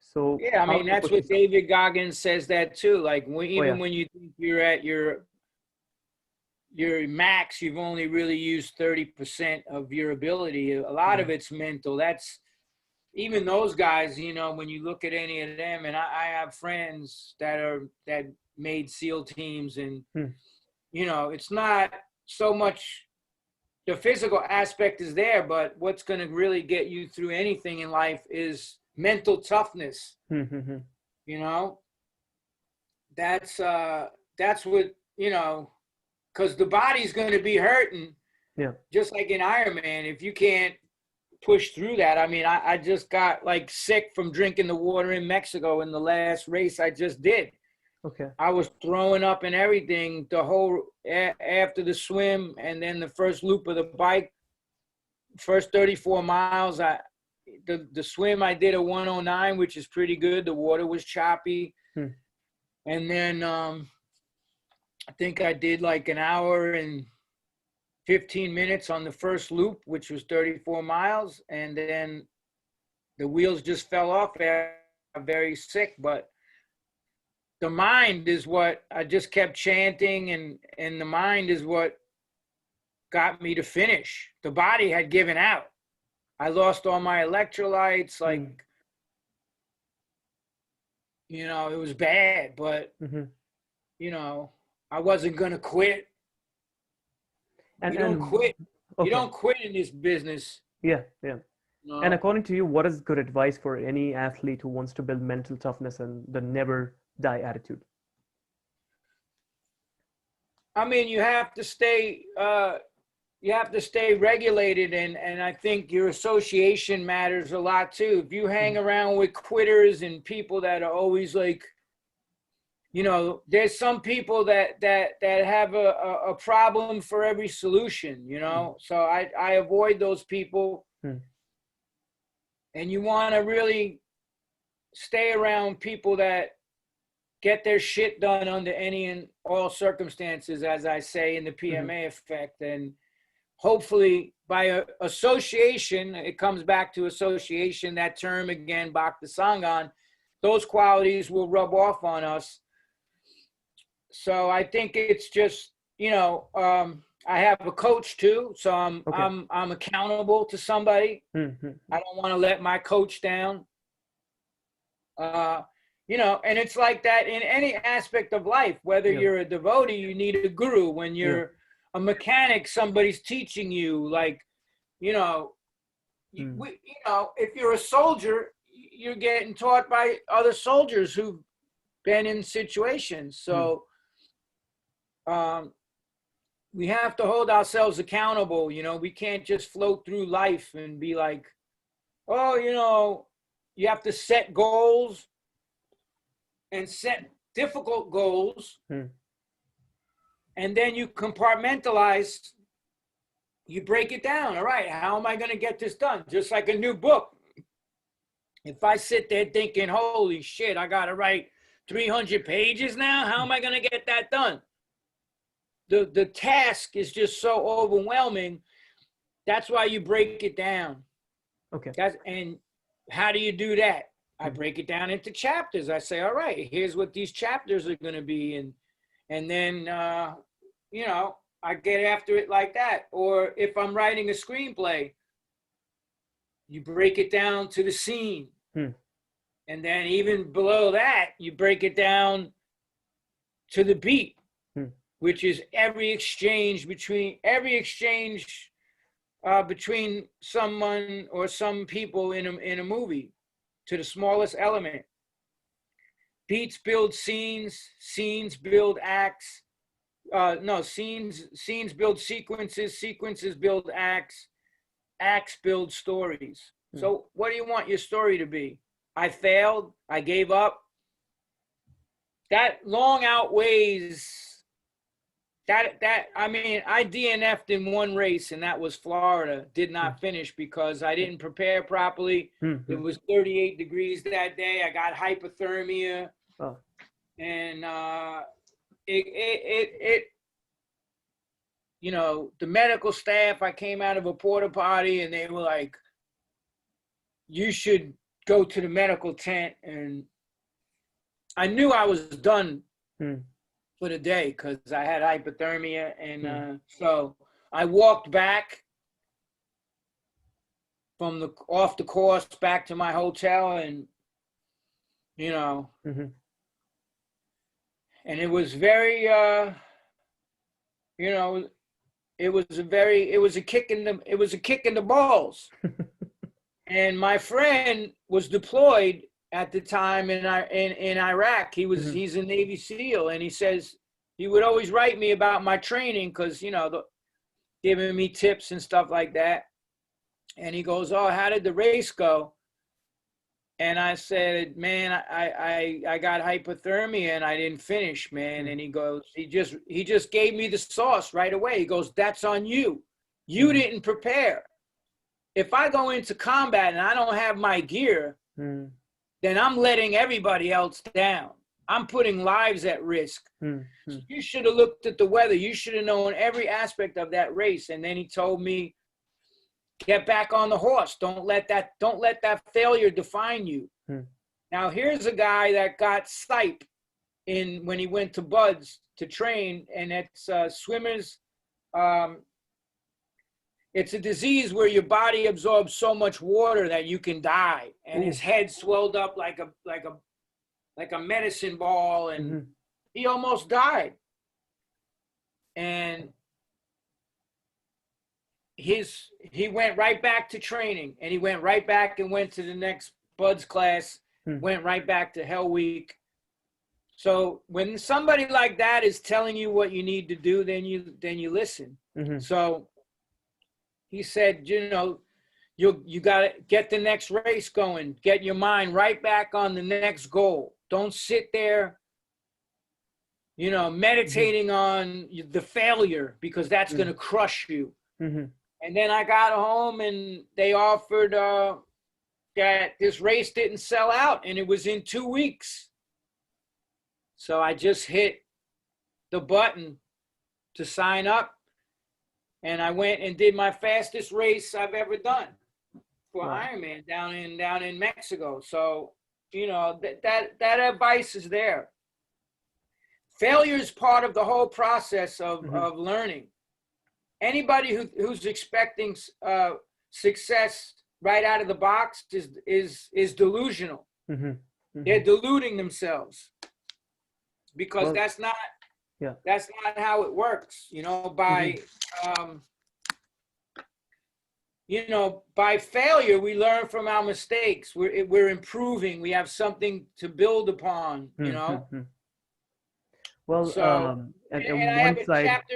So yeah, that's what David Goggins says that too. Like when you think you're at your max, you've only really used 30% of your ability. A lot of it's mental. That's even those guys, when you look at any of them, and I have friends that made SEAL teams, and it's not so much the physical aspect is there, but what's going to really get you through anything in life is mental toughness. Mm-hmm. That's what, because the body's going to be hurting. Yeah. Just like in Ironman, if you can't push through that. I just got like sick from drinking the water in Mexico in the last race I just did. Okay. I was throwing up and everything the whole after the swim, and then the first loop of the bike, first 34 miles. The swim I did a 109, which is pretty good. The water was choppy, and then I think I did like an hour and 15 minutes on the first loop, which was 34 miles, and then the wheels just fell off. I'm very sick, but the mind is what I just kept chanting, and the mind is what got me to finish. The body had given out. I lost all my electrolytes, it was bad, but, I wasn't going to quit. You don't quit. Okay. You don't quit in this business. Yeah. No. And according to you, what is good advice for any athlete who wants to build mental toughness and the never die attitude? You have to stay regulated, and I think your association matters a lot too. If you hang around with quitters and people that are always like, there's some people that have a problem for every solution, so I avoid those people. And you want to really stay around people that get their shit done under any and all circumstances, as I say in the P.M.A. effect. And hopefully by association, it comes back to association, that term again, Bhakti Sangan, those qualities will rub off on us. So I think it's just, I have a coach too, so I'm accountable to somebody. I don't want to let my coach down. And it's like that in any aspect of life. Whether you're a devotee, you need a guru. When you're a mechanic, somebody's teaching you. Like, if you're a soldier, you're getting taught by other soldiers who been in situations. So we have to hold ourselves accountable. You know, we can't just float through life and be like, oh, you know, you have to set goals and set difficult goals. And then you compartmentalize, you break it down. All right, how am I going to get this done? Just like a new book. If I sit there thinking, holy shit, I got to write 300 pages now, how am I going to get that done? The task is just so overwhelming. That's why you break it down. Okay. And how do you do that? I break it down into chapters. I say, all right, here's what these chapters are going to be. And then, you know, I get after it like that. Or if I'm writing a screenplay, you break it down to the scene. And then even below that, you break it down to the beat, which is every exchange between someone or some people in a movie, to the smallest element. Beats build scenes, scenes build acts. Scenes build sequences, sequences build acts, acts build stories. So what do you want your story to be? I failed, I gave up. That long outweighs that. I mean, I DNF'd in one race, and that was Florida. Did not finish because I didn't prepare properly. It was 38 degrees that day. I got hypothermia. And it you know, the medical staff, I came out of a porta potty and they were like, you should go to the medical tent. And I knew I was done for the day because I had hypothermia. And so I walked back from off the course back to my hotel, and, you know, and it was very, you know, it was a kick in the balls. And my friend was deployed at the time in Iraq. He's a Navy SEAL, and he says he would always write me about my training because, you know, giving me tips and stuff like that. And he goes, oh, how did the race go? And I said, man, I got hypothermia and I didn't finish, man. And he goes, he just gave me the sauce right away. He goes, that's on you. You didn't prepare. If I go into combat and I don't have my gear, then I'm letting everybody else down. I'm putting lives at risk. So you should have looked at the weather. You should have known every aspect of that race. And then he told me, get back on the horse. Don't let that failure define you. Now here's a guy that got sipe when he went to Buds to train, and it's swimmers. It's a disease where your body absorbs so much water that you can die. And his head swelled up like a medicine ball, and he almost died. And he went right back to training, and he went right back and went to the next Buds class, went right back to Hell Week. So when somebody like that is telling you what you need to do, then you listen. So he said, you know, you got to get the next race going, get your mind right back on the next goal. Don't sit there, you know, meditating on the failure, because that's going to crush you. And then I got home and they offered that this race didn't sell out, and it was in 2 weeks. So I just hit the button to sign up, and I went and did my fastest race I've ever done for Ironman down in Mexico. So, you know, that advice is there. Failure is part of the whole process of learning. Anybody who's expecting success right out of the box is delusional. They're deluding themselves, because that's not how it works. You know, by you know, by failure, we learn from our mistakes. We're improving. We have something to build upon, you know. Well, So, and and on I have one a side, chapter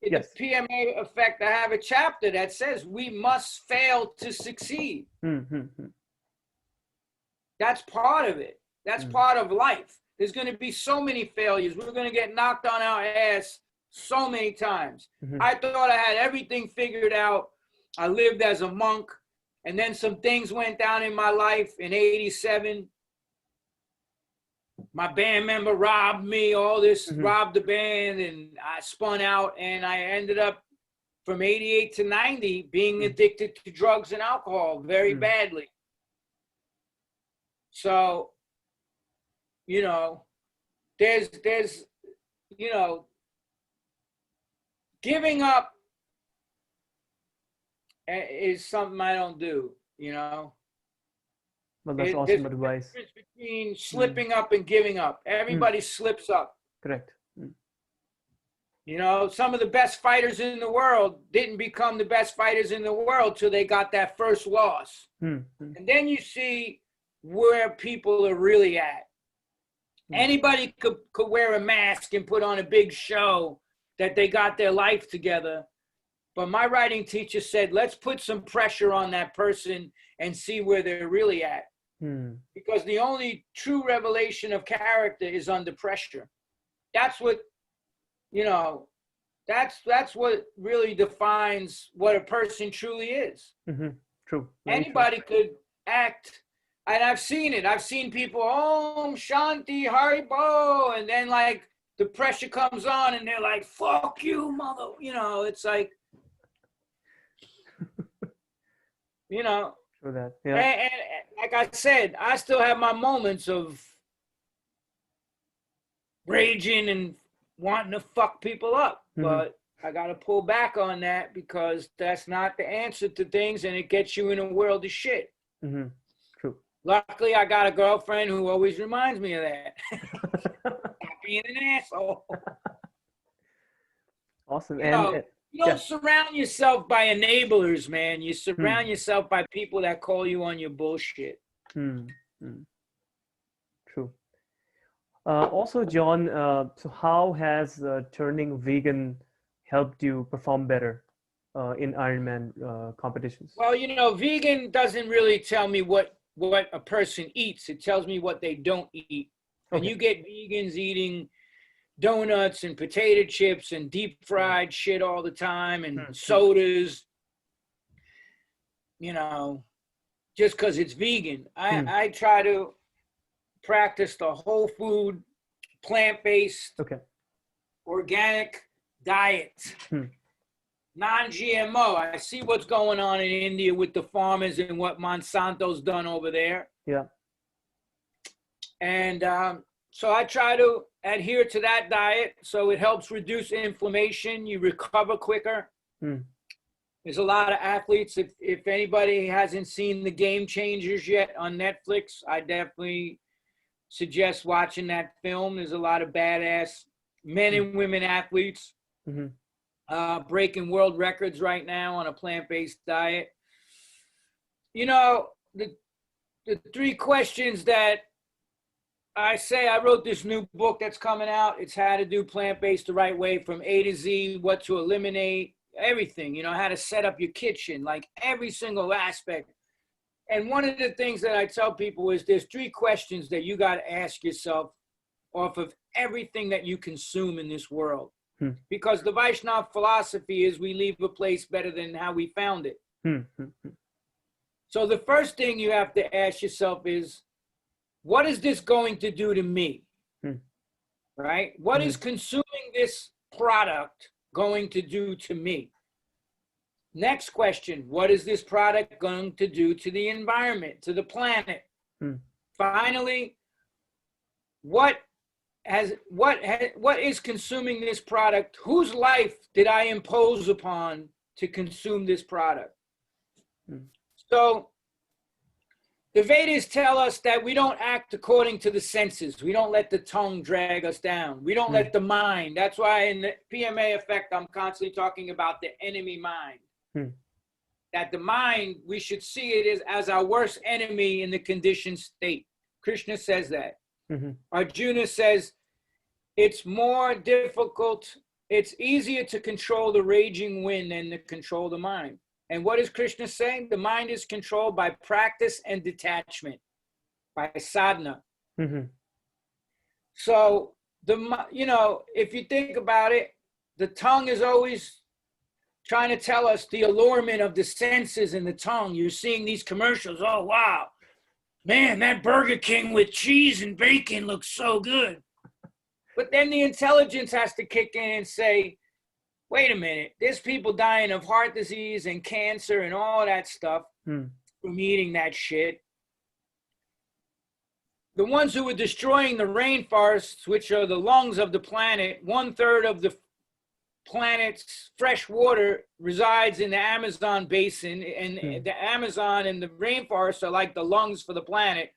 in yes. the P.M.A. effect. I have a chapter that says we must fail to succeed. That's part of it. That's part of life. There's going to be so many failures. We're going to get knocked on our ass so many times. I thought I had everything figured out. I lived as a monk, and then some things went down in my life in '87. My band member robbed me, all this, robbed the band, and I spun out, and I ended up from '88 to '90 being addicted to drugs and alcohol very badly. So, you know, there's, you know, giving up is something I don't do, you know. Well, that's awesome advice. There's a difference between slipping up and giving up. Everybody slips up. Correct. You know, some of the best fighters in the world didn't become the best fighters in the world till they got that first loss. And then you see where people are really at. Anybody could wear a mask and put on a big show that they got their life together. But my writing teacher said, let's put some pressure on that person and see where they're really at. Because the only true revelation of character is under pressure. That's what, you know, that's what really defines what a person truly is. True. Anybody could act, and I've seen it. I've seen people, Om Shanti Haribo, and then like the pressure comes on and they're like, fuck you, mother. You know, it's like, you know. True that. Yeah. And like I said, I still have my moments of raging and wanting to fuck people up, but I got to pull back on that because that's not the answer to things, and it gets you in a world of shit. True. Luckily, I got a girlfriend who always reminds me of that. Stop being an asshole. Awesome. You don't surround yourself by enablers, man. You surround yourself by people that call you on your bullshit. True. Also, John, so how has turning vegan helped you perform better in Ironman competitions? Well, you know, vegan doesn't really tell me what a person eats. It tells me what they don't eat. And you get vegans eating donuts and potato chips and deep fried shit all the time and sodas, you know, just because it's vegan. I try to practice the whole food, plant-based, organic diet, non-GMO. I see what's going on in India with the farmers and what Monsanto's done over there. Yeah. And so I try to adhere to that diet so it helps reduce inflammation. You recover quicker. There's a lot of athletes. If anybody hasn't seen The Game Changers yet on Netflix, I definitely suggest watching that film. There's a lot of badass men and women athletes breaking world records right now on a plant-based diet. You know, the three questions that I say, I wrote this new book that's coming out. It's how to do plant-based the right way from A to Z, what to eliminate, everything, you know, how to set up your kitchen, like every single aspect. And one of the things that I tell people is there's three questions that you got to ask yourself off of everything that you consume in this world. Because the Vaishnava philosophy is we leave a place better than how we found it. So the first thing you have to ask yourself is, what is this going to do to me? Right? What is consuming this product going to do to me? Next question, what is this product going to do to the environment, to the planet? Finally, what is consuming this product? Whose life did I impose upon to consume this product? So the Vedas tell us that we don't act according to the senses. We don't let the tongue drag us down. We don't let the mind. That's why in the P.M.A. effect, I'm constantly talking about the enemy mind. that the mind, we should see it as our worst enemy in the conditioned state. Krishna says that. Arjuna says, it's more difficult, it's easier to control the raging wind than to control the mind. And what is Krishna saying? The mind is controlled by practice and detachment, by sadhana. So, if you think about it, the tongue is always trying to tell us the allurement of the senses in the tongue. You're seeing these commercials. Oh, wow. Man, that Burger King with cheese and bacon looks so good. But then the intelligence has to kick in and say, wait a minute, there's people dying of heart disease and cancer and all that stuff from eating that shit. The ones who were destroying the rainforests, which are the lungs of the planet, 1/3 of the planet's fresh water resides in the Amazon basin, and the Amazon and the rainforests are like the lungs for the planet.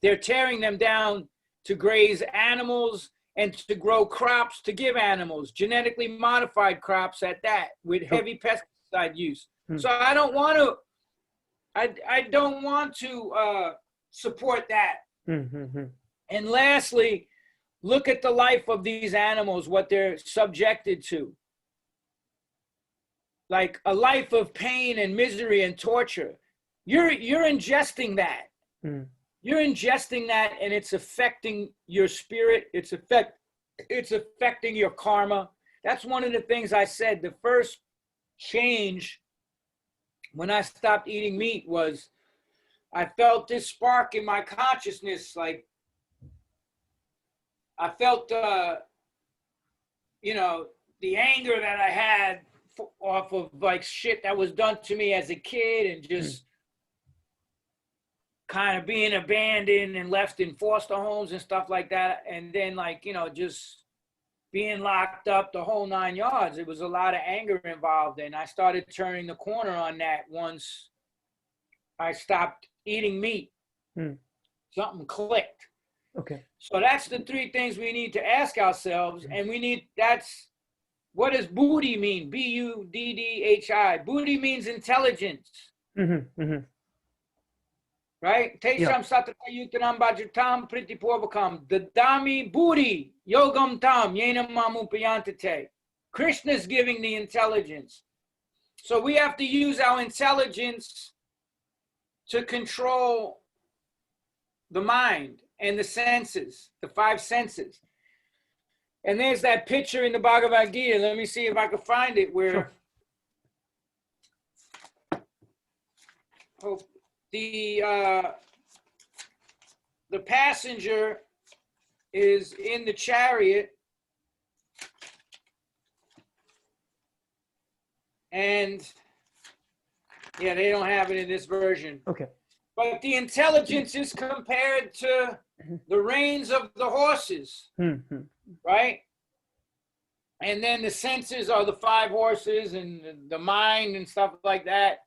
They're tearing them down to graze animals and to grow crops to give animals, genetically modified crops at that, with heavy pesticide use. So I don't want to support that. And lastly, look at the life of these animals, what they're subjected to. Like a life of pain and misery and torture. You're ingesting that. You're ingesting that, and it's affecting your spirit. It's affecting your karma. That's one of the things I said. The first change when I stopped eating meat was I felt this spark in my consciousness. Like I felt, the anger that I had off of like shit that was done to me as a kid, and just kind of being abandoned and left in foster homes and stuff like that. And then just being locked up, the whole 9 yards. It was a lot of anger involved. And I started turning the corner on that once I stopped eating meat. Something clicked. Okay. So that's the three things we need to ask ourselves. And what does buddhi mean? B-U-D-D-H-I. Buddhi means intelligence. Right? Tesham satatayutanam bhajatam pritipurvakam dadami buddhi yogam tam yena mamupayantate. Krishna's giving the intelligence. So we have to use our intelligence to control the mind and the senses, the 5 senses. And there's that picture in the Bhagavad Gita. Let me see if I can find it where the passenger is in the chariot, and they don't have it in this version. Okay. But the intelligence is compared to the reins of the horses, right? And then the senses are the 5 horses and the mind and stuff like that.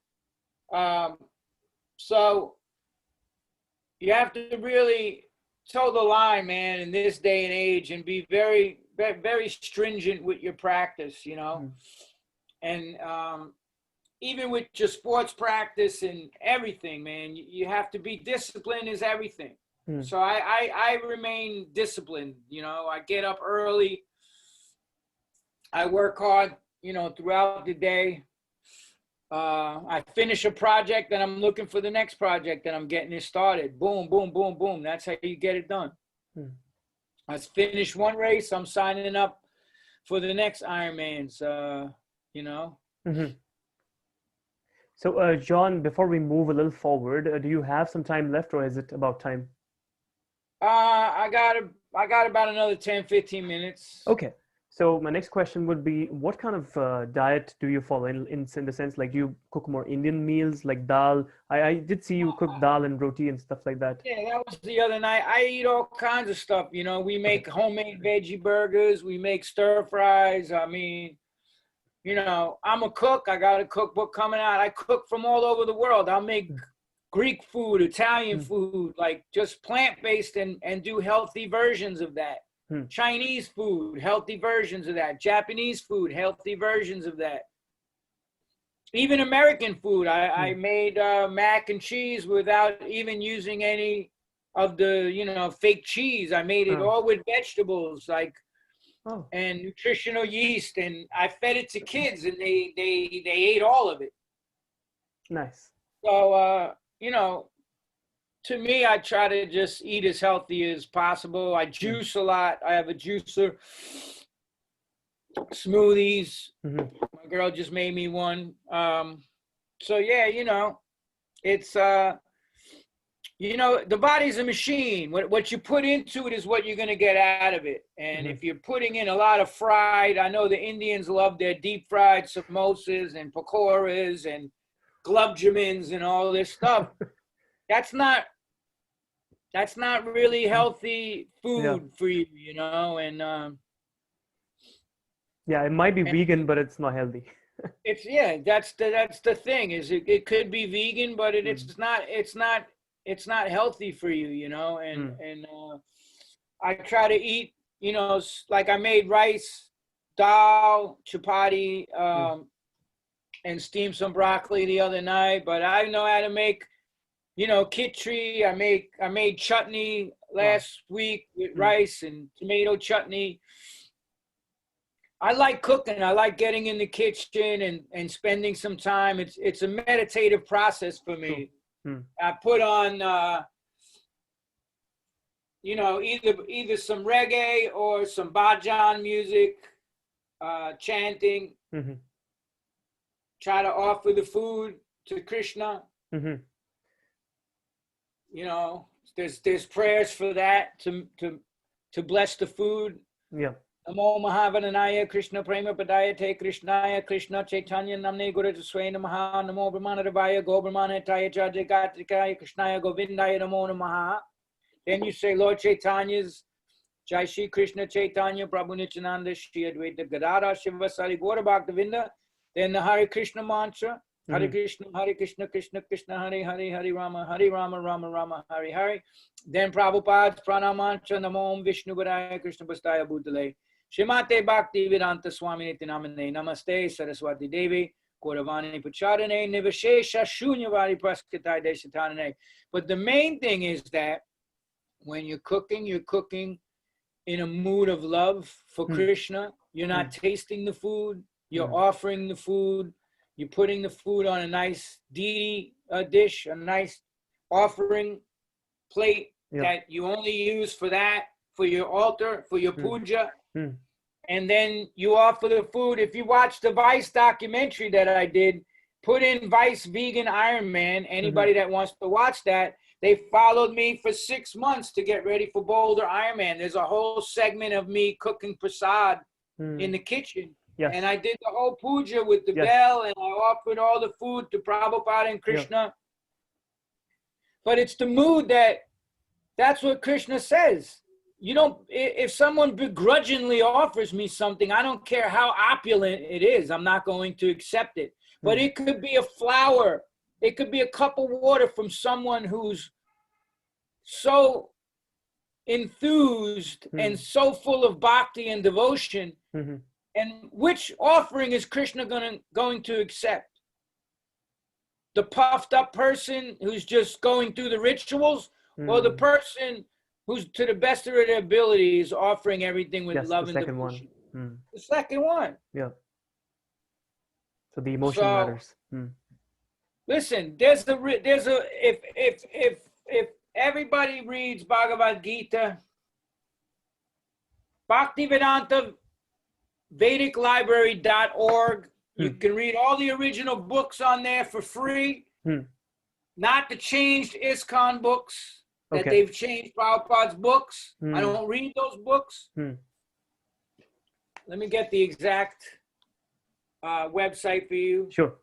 So you have to really toe the line, man, in this day and age, and be very, very stringent with your practice, And even with your sports practice and everything, man, you have to be disciplined is everything. So I remain disciplined. I get up early. I work hard, throughout the day. I finish a project, and I'm looking for the next project, and I'm getting it started. Boom, boom, boom, boom. That's how you get it done. I finished one race. I'm signing up for the next Ironmans, So, John, before we move a little forward, do you have some time left, or is it about time? I got about another 10, 15 minutes. Okay. So my next question would be, what kind of diet do you follow in the sense, like, do you cook more Indian meals like dal? I did see you cook dal and roti and stuff like that. Yeah, that was the other night. I eat all kinds of stuff. We make homemade veggie burgers. We make stir fries. I mean, I'm a cook. I got a cookbook coming out. I cook from all over the world. I'll make Greek food, Italian food, like just plant-based and do healthy versions of that. Chinese food, healthy versions of that. Japanese food, healthy versions of that. even American food. I made mac and cheese without even using any of the, you know, fake cheese. I made it all with vegetables, like, and nutritional yeast, and I fed it to kids, and they ate all of it. Nice. So, you know, to me, I try to just eat as healthy as possible. I juice a lot. I have a juicer. Smoothies. My girl just made me one. So yeah, you know, it's you know, the body's a machine. What you put into it is what you're gonna get out of it. And if you're putting in a lot of fried, I know the Indians love their deep fried samosas and pakoras and gulab-jamins and all this stuff. That's not really healthy food for you, you know. And yeah, it might be vegan, but it's not healthy. It's that's the thing, is it could be vegan, but it's not healthy for you, you know. And I try to eat, you know, like I made rice, dal, chapati, and steamed some broccoli the other night. But I know how to make, you know, khichdi. I made chutney last week with rice and tomato chutney. I like cooking. I like getting in the kitchen and spending some time. It's a meditative process for me. I put on, you know, either some reggae or some bhajan music, chanting. Try to offer the food to Krishna. You know, there's prayers for that to bless the food. Yeah. Namo Mahavananaya Krishna Prema Padayate Krishnaya Krishna Chaitanya Namne Guru Sway Namaha Namo Brahmana Rabaya Go Brahmana Taya Jagatrikaya Krishnaya Govindaya Namo Namaha. Then you say Lord Chaitanya's Jai Shri Krishna Chaitanya Prabhu Nityananda Shri Advaita Gadara Shiva Sari Gaura Bhaktivedanta. Then the Hare Krishna mantra. Hare Krishna Krishna Krishna Hare Hare Hare Rama Rama Rama Hare Hare. Then Prabhupada's Pranam mantra Namo Vishnu Padaya Krishna Pastaya Bhutale. Shrimate Bhaktivedanta Swami Nityanamane Namaste Saraswati Devi Kauravani Pacharane Nivashesha Shunyavari Praskatai Deshatanane. But the main thing is that when you're cooking in a mood of love for Krishna. You're not tasting the food. You're offering the food. You're putting the food on a nice dish, a nice offering plate that you only use for that, for your altar, for your puja. And then you offer the food. If you watch the Vice documentary that I did, put in Vice Vegan Ironman, anybody that wants to watch that, they followed me for 6 months to get ready for Boulder Ironman. There's a whole segment of me cooking prasad in the kitchen. Yes. And I did the whole puja with the bell, and I offered all the food to Prabhupada and Krishna. But it's the mood that's what Krishna says. You don't, if someone begrudgingly offers me something, I don't care how opulent it is, I'm not going to accept it. But it could be a flower. It could be a cup of water from someone who's so enthused and so full of bhakti and devotion. And which offering is Krishna going to accept? The puffed up person who's just going through the rituals, or the person who's, to the best of their ability, is offering everything with love and devotion? The second one. Yeah. So the emotion matters. Listen, if everybody reads Bhagavad Gita, Bhaktivedanta VedicLibrary.org, you can read all the original books on there for free. Not the changed Iskcon books that they've changed Prabhupada's books. I don't read those books. Let me get the exact website for you. Sure.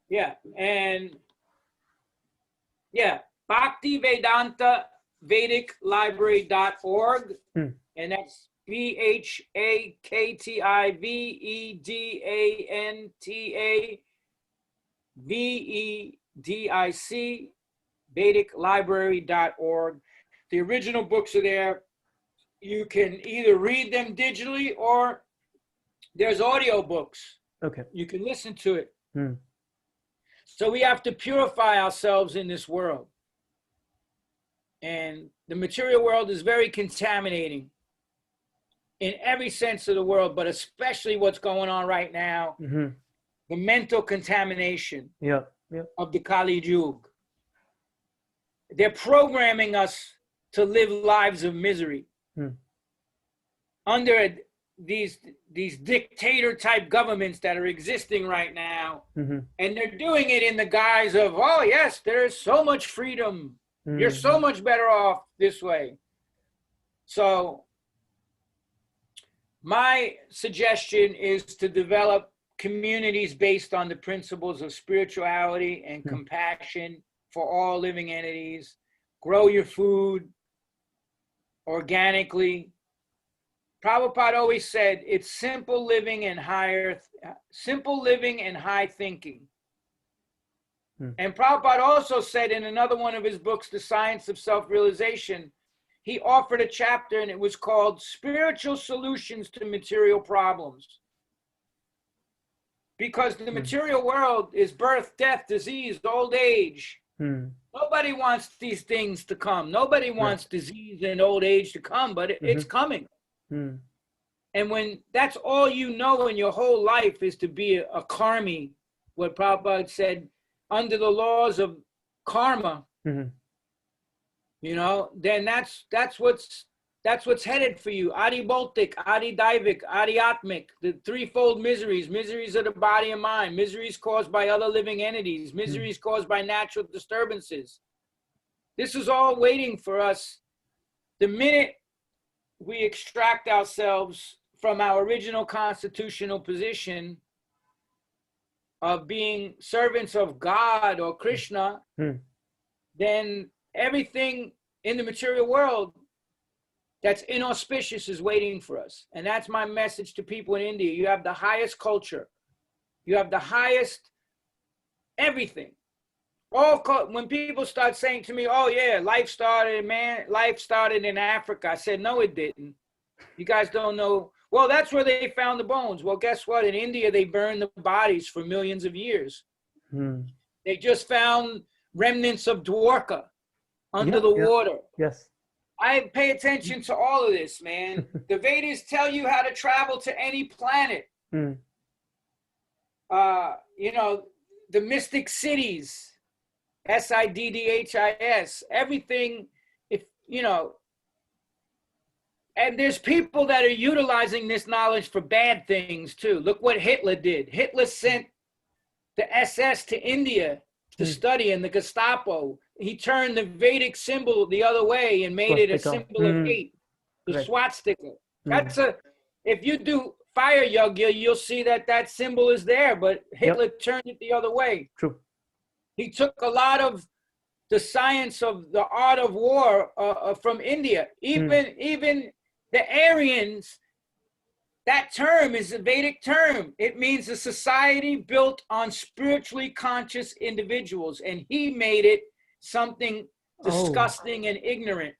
Yeah, and Bhaktivedanta VedicLibrary.org, and that's BHAKTIVEDANTAVEDIC VedicLibrary.org. The original books are there. You can either read them digitally, or there's audio books. You can listen to it. So we have to purify ourselves in this world. And the material world is very contaminating in every sense of the word, but especially what's going on right now, the mental contamination of the Kali Yuga. They're programming us to live lives of misery under these dictator type governments that are existing right now. And they're doing it in the guise of, oh yes, there's so much freedom. You're so much better off this way. So my suggestion is to develop communities based on the principles of spirituality and compassion for all living entities. Grow your food organically. Prabhupada always said it's simple living and high thinking. And Prabhupada also said in another one of his books, The Science of Self-Realization, he offered a chapter and it was called Spiritual Solutions to Material Problems. Because the material world is birth, death, disease, old age. Nobody wants these things to come. Nobody wants disease and old age to come, but it's coming. And when that's all you know in your whole life is to be a karmi, what Prabhupada said, under the laws of karma, you know, then that's what's headed for you. Adi Bhautik, Adi Daivik, Adi Atmik, the threefold miseries, miseries of the body and mind, miseries caused by other living entities, miseries caused by natural disturbances. This is all waiting for us. The minute we extract ourselves from our original constitutional position of being servants of God or Krishna, then everything in the material world that's inauspicious is waiting for us. And that's my message to people in India. You have the highest culture. You have the highest everything. When people start saying to me, oh yeah, life started in Africa. I said, no, it didn't. You guys don't know. Well, that's where they found the bones. Well, guess what? In India, they burned the bodies for millions of years. They just found remnants of Dwarka under the water. Yes. I pay attention to all of this, man. The Vedas tell you how to travel to any planet. You know, the mystic cities, Siddhis, everything, if you know, and there's people that are utilizing this knowledge for bad things too. Look what Hitler did. Hitler sent the SS to India to study, and the Gestapo. He turned the Vedic symbol the other way and made it a symbol of hate. The swastika. That's if you do fire yoga, you'll see that symbol is there, but Hitler turned it the other way. True. He took a lot of the science of the art of war from India. Even the Aryans, that term is a Vedic term. It means a society built on spiritually conscious individuals, and he made it something disgusting and ignorant.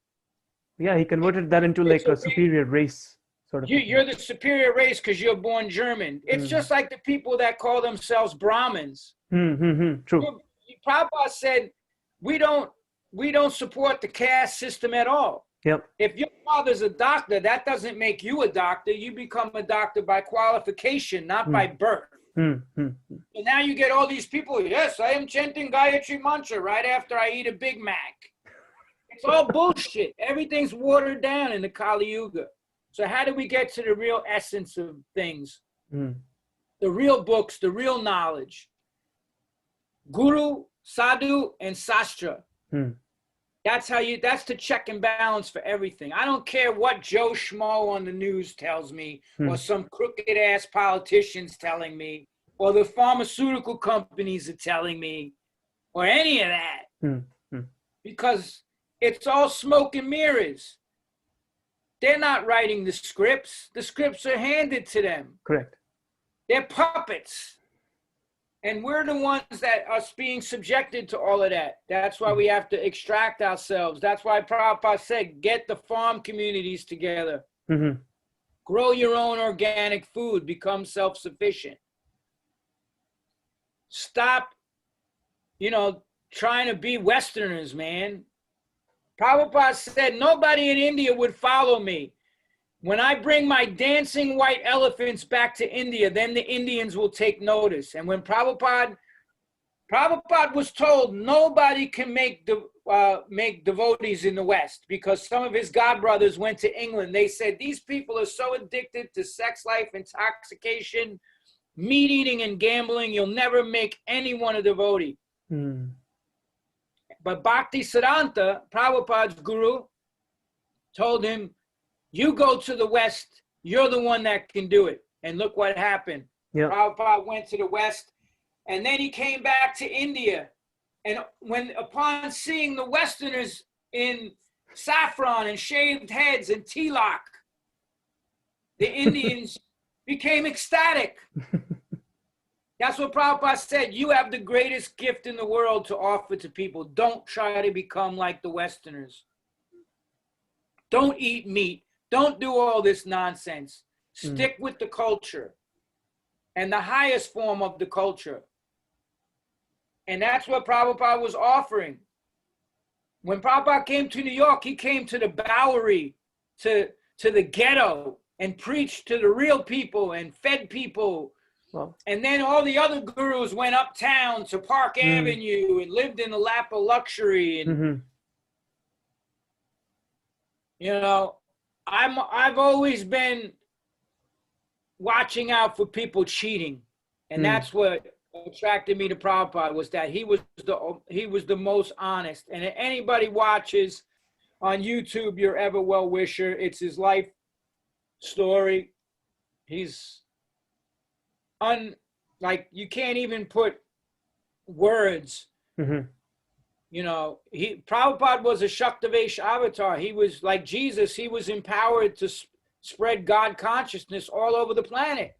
Yeah, he converted that into like a superior race sort of. You're the superior race because you're born German. It's just like the people that call themselves Brahmins. True. Prabhupada said, we don't support the caste system at all. If your father's a doctor, that doesn't make you a doctor. You become a doctor by qualification, not by birth. And now you get all these people, yes, I am chanting Gayatri Mantra right after I eat a Big Mac. It's all bullshit. Everything's watered down in the Kali Yuga. So how do we get to the real essence of things? The real books, the real knowledge. Guru, Sadhu, and Sastra. That's the check and balance for everything. I don't care what Joe Schmo on the news tells me, or some crooked ass politicians telling me, or the pharmaceutical companies are telling me, or any of that. Because it's all smoke and mirrors. They're not writing the scripts. The scripts are handed to them. Correct. They're puppets. And we're the ones that are being subjected to all of that. That's why we have to extract ourselves. That's why Prabhupada said, get the farm communities together. Grow your own organic food. Become self-sufficient. Stop you know, trying to be Westerners, man. Prabhupada said nobody in India would follow me. When I bring my dancing white elephants back to India, then the Indians will take notice. And when Prabhupada was told nobody can make devotees in the West because some of his godbrothers went to England. They said, these people are so addicted to sex life, intoxication, meat eating, and gambling, you'll never make anyone a devotee. But Bhaktisiddhanta, Prabhupada's guru, told him, you go to the West, you're the one that can do it. And look what happened. Yep. Prabhupada went to the West, and then he came back to India. And upon seeing the Westerners in saffron and shaved heads and tilak, the Indians became ecstatic. That's what Prabhupada said. You have the greatest gift in the world to offer to people. Don't try to become like the Westerners. Don't eat meat. Don't do all this nonsense. Stick with the culture and the highest form of the culture. And that's what Prabhupada was offering. When Prabhupada came to New York, he came to the Bowery, to the ghetto, and preached to the real people and fed people. Well, and then all the other gurus went uptown to Park Avenue and lived in the lap of luxury. And you know, I've always been watching out for people cheating, and that's what attracted me to Prabhupada, was that he was the most honest. And if anybody watches on YouTube, your ever well wisher, it's his life story. He's like, you can't even put words. You know, Prabhupada was a Shaktavesh avatar. He was like Jesus. He was empowered to spread God consciousness all over the planet.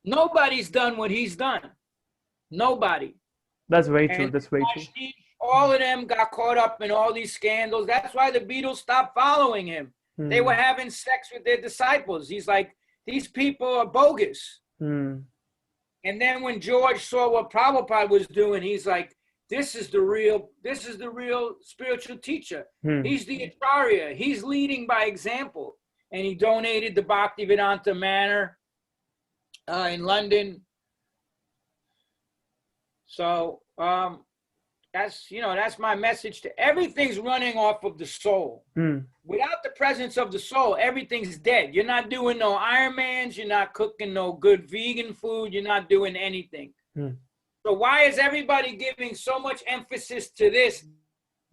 Nobody's done what he's done. Nobody. That's very true. That's very true. All of them got caught up in all these scandals. That's why the Beatles stopped following him. They were having sex with their disciples. He's like, these people are bogus. And then when George saw what Prabhupada was doing, he's like, this is the real spiritual teacher. He's the Acharya. He's leading by example. And he donated the Bhaktivedanta Manor in London. So that's my message to everything's running off of the soul. Without the presence of the soul, everything's dead. You're not doing no Ironmans. You're not cooking no good vegan food. You're not doing anything. So why is everybody giving so much emphasis to this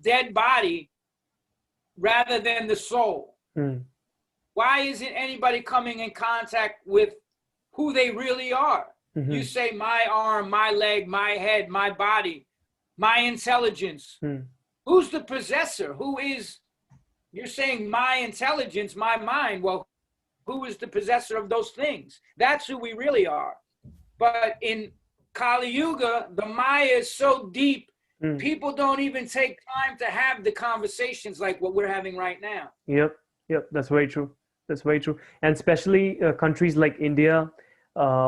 dead body rather than the soul? Why isn't anybody coming in contact with who they really are? You say my arm, my leg, my head, my body, my intelligence. Who's the possessor? You're saying my intelligence, my mind. Well, who is the possessor of those things? That's who we really are. But in Kali Yuga, the Maya is so deep, people don't even take time to have the conversations like what we're having right now. Yep, that's very true. That's very true. And especially countries like India,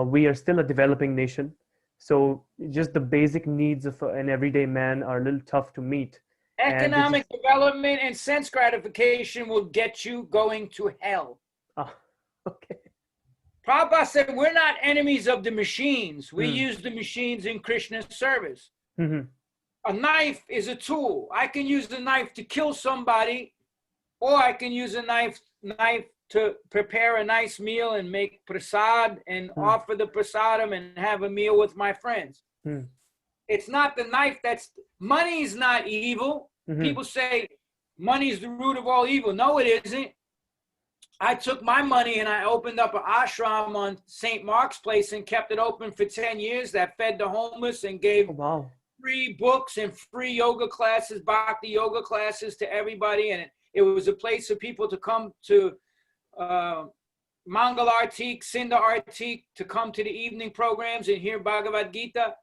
we are still a developing nation. So just the basic needs of an everyday man are a little tough to meet. Economic development and sense gratification will get you going to hell. Okay. Prabhupada said, we're not enemies of the machines. We use the machines in Krishna's service. A knife is a tool. I can use the knife to kill somebody, or I can use a knife to prepare a nice meal and make prasad and offer the prasadam and have a meal with my friends. It's not the knife money is not evil. People say money is the root of all evil. No, it isn't. I took my money and I opened up an ashram on St. Mark's Place and kept it open for 10 years that fed the homeless and gave free books and free yoga classes, Bhakti Yoga classes to everybody. And it was a place for people to come to Mangal Artik, Sindha Artik, to come to the evening programs and hear Bhagavad Gita.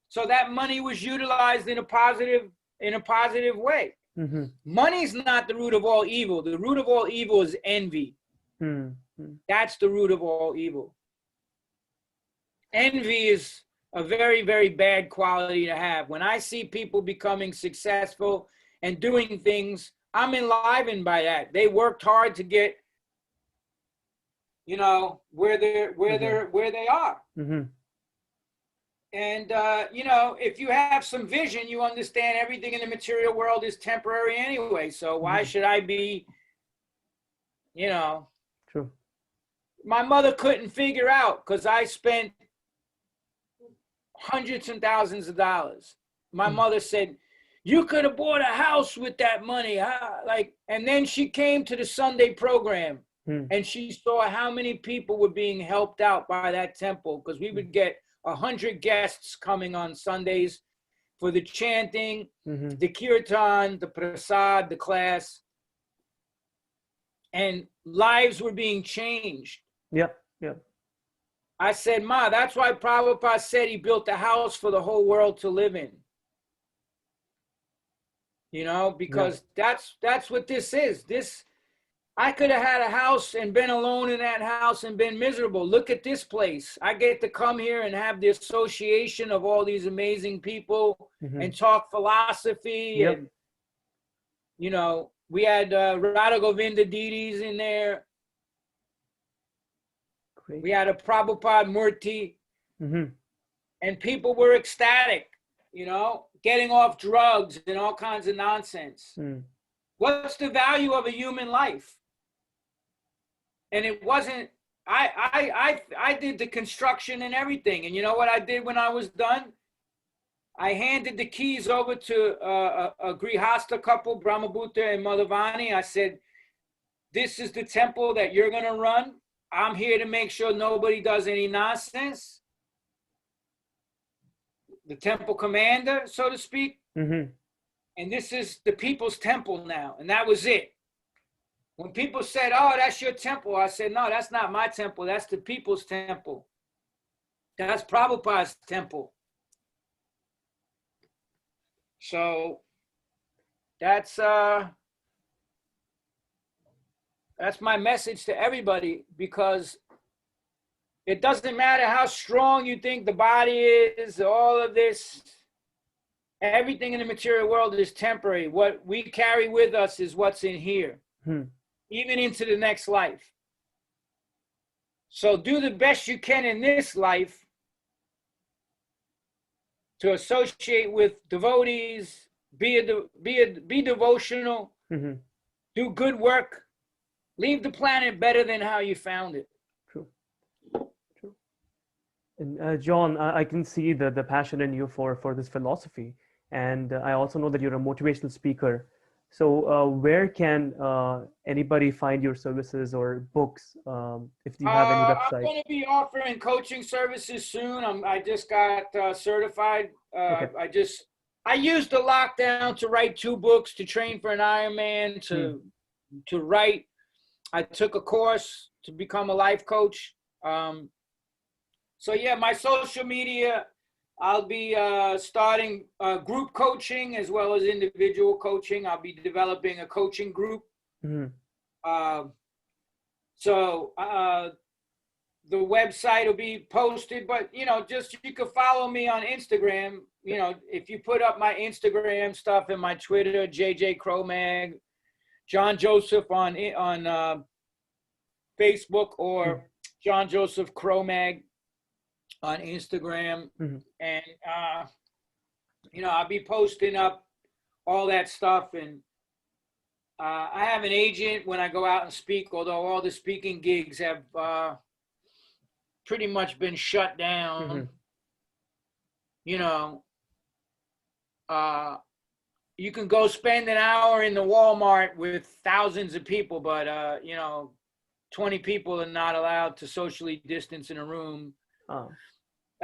So that money was utilized in a positive way. Money's not the root of all evil. The root of all evil is envy. That's the root of all evil. Envy is a very, very bad quality to have. When I see people becoming successful and doing things, I'm enlivened by that. They worked hard to get, you know, where they are. Mm-hmm. And you know, if you have some vision, you understand everything in the material world is temporary anyway. So why should I be, you know? True. My mother couldn't figure out, because I spent hundreds and thousands of dollars. My mother said, you could have bought a house with that money. Huh? Like, and then she came to the Sunday program and she saw how many people were being helped out by that temple, because we would get 100 guests coming on Sundays for the chanting, the kirtan, the prasad, the class, and lives were being changed. Yep, yep. I said, Ma, that's why Prabhupada said he built a house for the whole world to live in. You know, because that's what this is. This, I could have had a house and been alone in that house and been miserable. Look at this place. I get to come here and have the association of all these amazing people and talk philosophy. And, you know, we had Radha Govinda Didis in there. Great. We had a Prabhupada Murti. And people were ecstatic, you know, getting off drugs and all kinds of nonsense. What's the value of a human life? And it wasn't, I did the construction and everything. And you know what I did when I was done? I handed the keys over to a Grihasta couple, Brahmabhuta and Madhavani. I said, this is the temple that you're going to run. I'm here to make sure nobody does any nonsense. The temple commander, so to speak. And this is the people's temple now. And that was it. When people said, oh, that's your temple, I said, no, that's not my temple. That's the people's temple. That's Prabhupada's temple. So that's my message to everybody, because it doesn't matter how strong you think the body is, all of this, everything in the material world is temporary. What we carry with us is what's in here, even into the next life. So do the best you can in this life to associate with devotees, be devotional, do good work, leave the planet better than how you found it. True. And John, I can see the passion in you for this philosophy. And I also know that you're a motivational speaker. So where can anybody find your services or books, if you have any website? I'm going to be offering coaching services soon. I just got certified. I used the lockdown to write 2 books, to train for an Ironman, to write. I took a course to become a life coach. So yeah, my social media, I'll be starting group coaching as well as individual coaching. I'll be developing a coaching group. So the website will be posted, but you know, just you can follow me on Instagram. You know, if you put up my Instagram stuff and my Twitter, JJ Cro-Mag, John Joseph on Facebook, or John Joseph Cro-Mag on Instagram. And you know, I'll be posting up all that stuff. And I have an agent when I go out and speak, although all the speaking gigs have pretty much been shut down. You know, you can go spend an hour in the Walmart with thousands of people, but you know, 20 people are not allowed to socially distance in a room.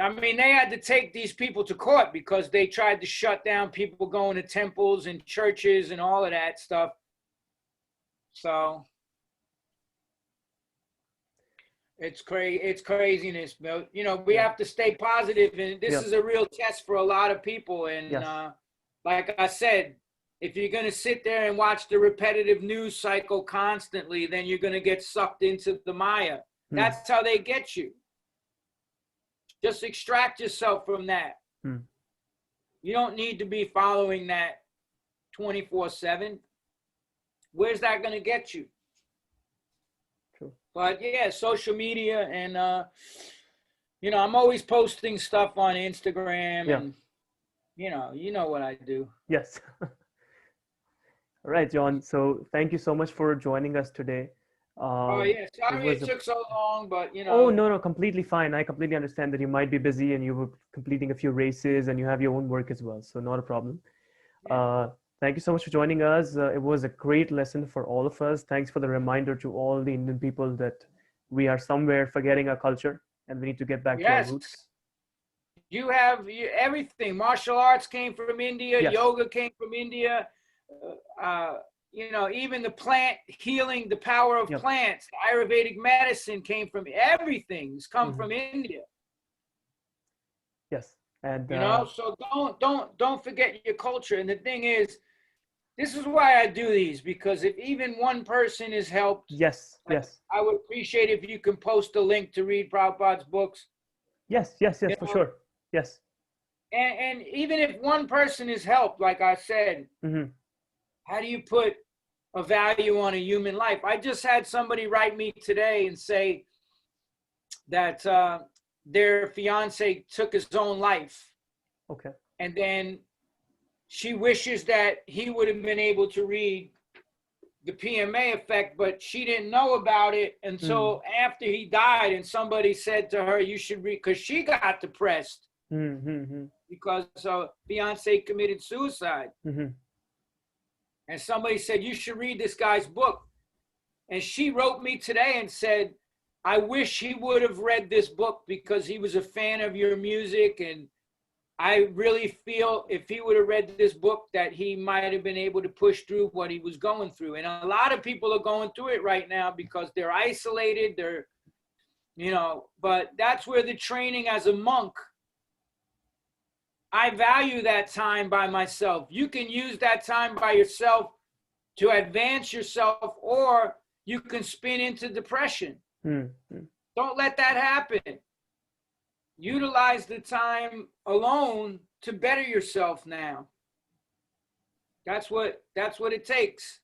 I mean, they had to take these people to court because they tried to shut down people going to temples and churches and all of that stuff. So it's craziness. You know, we have to stay positive, and this is a real test for a lot of people. And like I said, if you're going to sit there and watch the repetitive news cycle constantly, then you're going to get sucked into the Maya. That's how they get you. Just extract yourself from that. You don't need to be following that 24/7. Where's that going to get you? True. But yeah, social media, and I'm always posting stuff on Instagram, and you know what I do. Yes. All right, John. So thank you so much for joining us today. Oh yeah, sorry it took so long, but Oh, no, completely fine. I completely understand that you might be busy and you were completing a few races and you have your own work as well. So not a problem. Thank you so much for joining us. It was a great lesson for all of us. Thanks for the reminder to all the Indian people that we are somewhere forgetting our culture and we need to get back to our roots. You have everything. Martial arts came from India. Yes. Yoga came from India. Even the plant healing, the power of plants, Ayurvedic medicine came from everything's come from India. Yes. And so don't forget your culture. And the thing is, this is why I do these, because if even one person is helped, yes, I would appreciate if you can post a link to read Prabhupada's books. Yes, for sure. Yes. And even if one person is helped, like I said, how do you put a value on a human life? I just had somebody write me today and say that their fiance took his own life. Okay. And then she wishes that he would have been able to read the P.M.A effect, but she didn't know about it until after he died. And somebody said to her, you should read, because she got depressed because her fiance committed suicide. And somebody said, you should read this guy's book. And she wrote me today and said, I wish he would have read this book because he was a fan of your music. And I really feel if he would have read this book that he might have been able to push through what he was going through. And a lot of people are going through it right now because they're isolated. They're, but that's where the training as a monk, I value that time by myself. You can use that time by yourself to advance yourself, or you can spin into depression. Don't let that happen. Utilize the time alone to better yourself now. That's what it takes.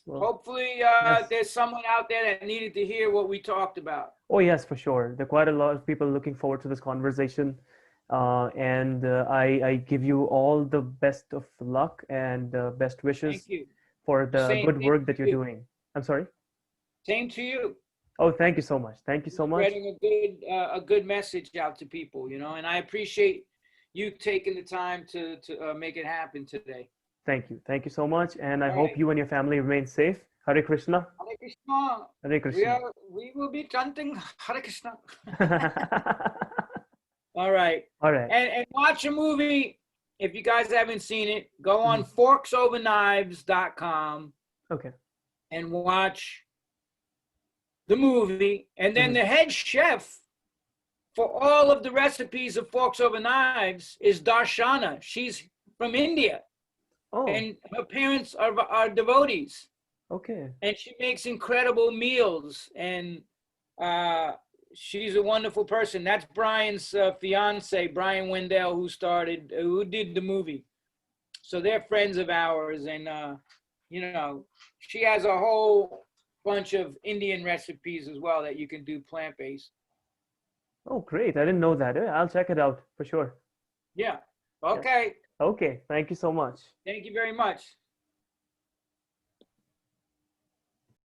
Well, hopefully there's someone out there that needed to hear what we talked about. Oh, yes, for sure. There are quite a lot of people looking forward to this conversation. And I give you all the best of luck and best wishes for the good work that you're doing. I'm sorry? Same to you. Oh, thank you so much. Thank you so much. Spreading a good message out to people, and I appreciate you taking the time to make it happen today. Thank you. Thank you so much. And I hope you and your family remain safe. Hare Krishna. Hare Krishna. Hare Krishna. We will be chanting Hare Krishna. All right. And watch a movie. If you guys haven't seen it, go on forksovernKnives.com. Okay. And watch the movie. And then the head chef for all of the recipes of Forks Over Knives is Darshana. She's from India. Oh. And her parents are devotees. Okay. And she makes incredible meals. And she's a wonderful person. That's Brian's fiance, Brian Wendell, who did the movie. So they're friends of ours. And, she has a whole bunch of Indian recipes as well that you can do plant-based. Oh, great. I didn't know that. I'll check it out for sure. Yeah. Okay. Okay. Thank you so much. Thank you very much.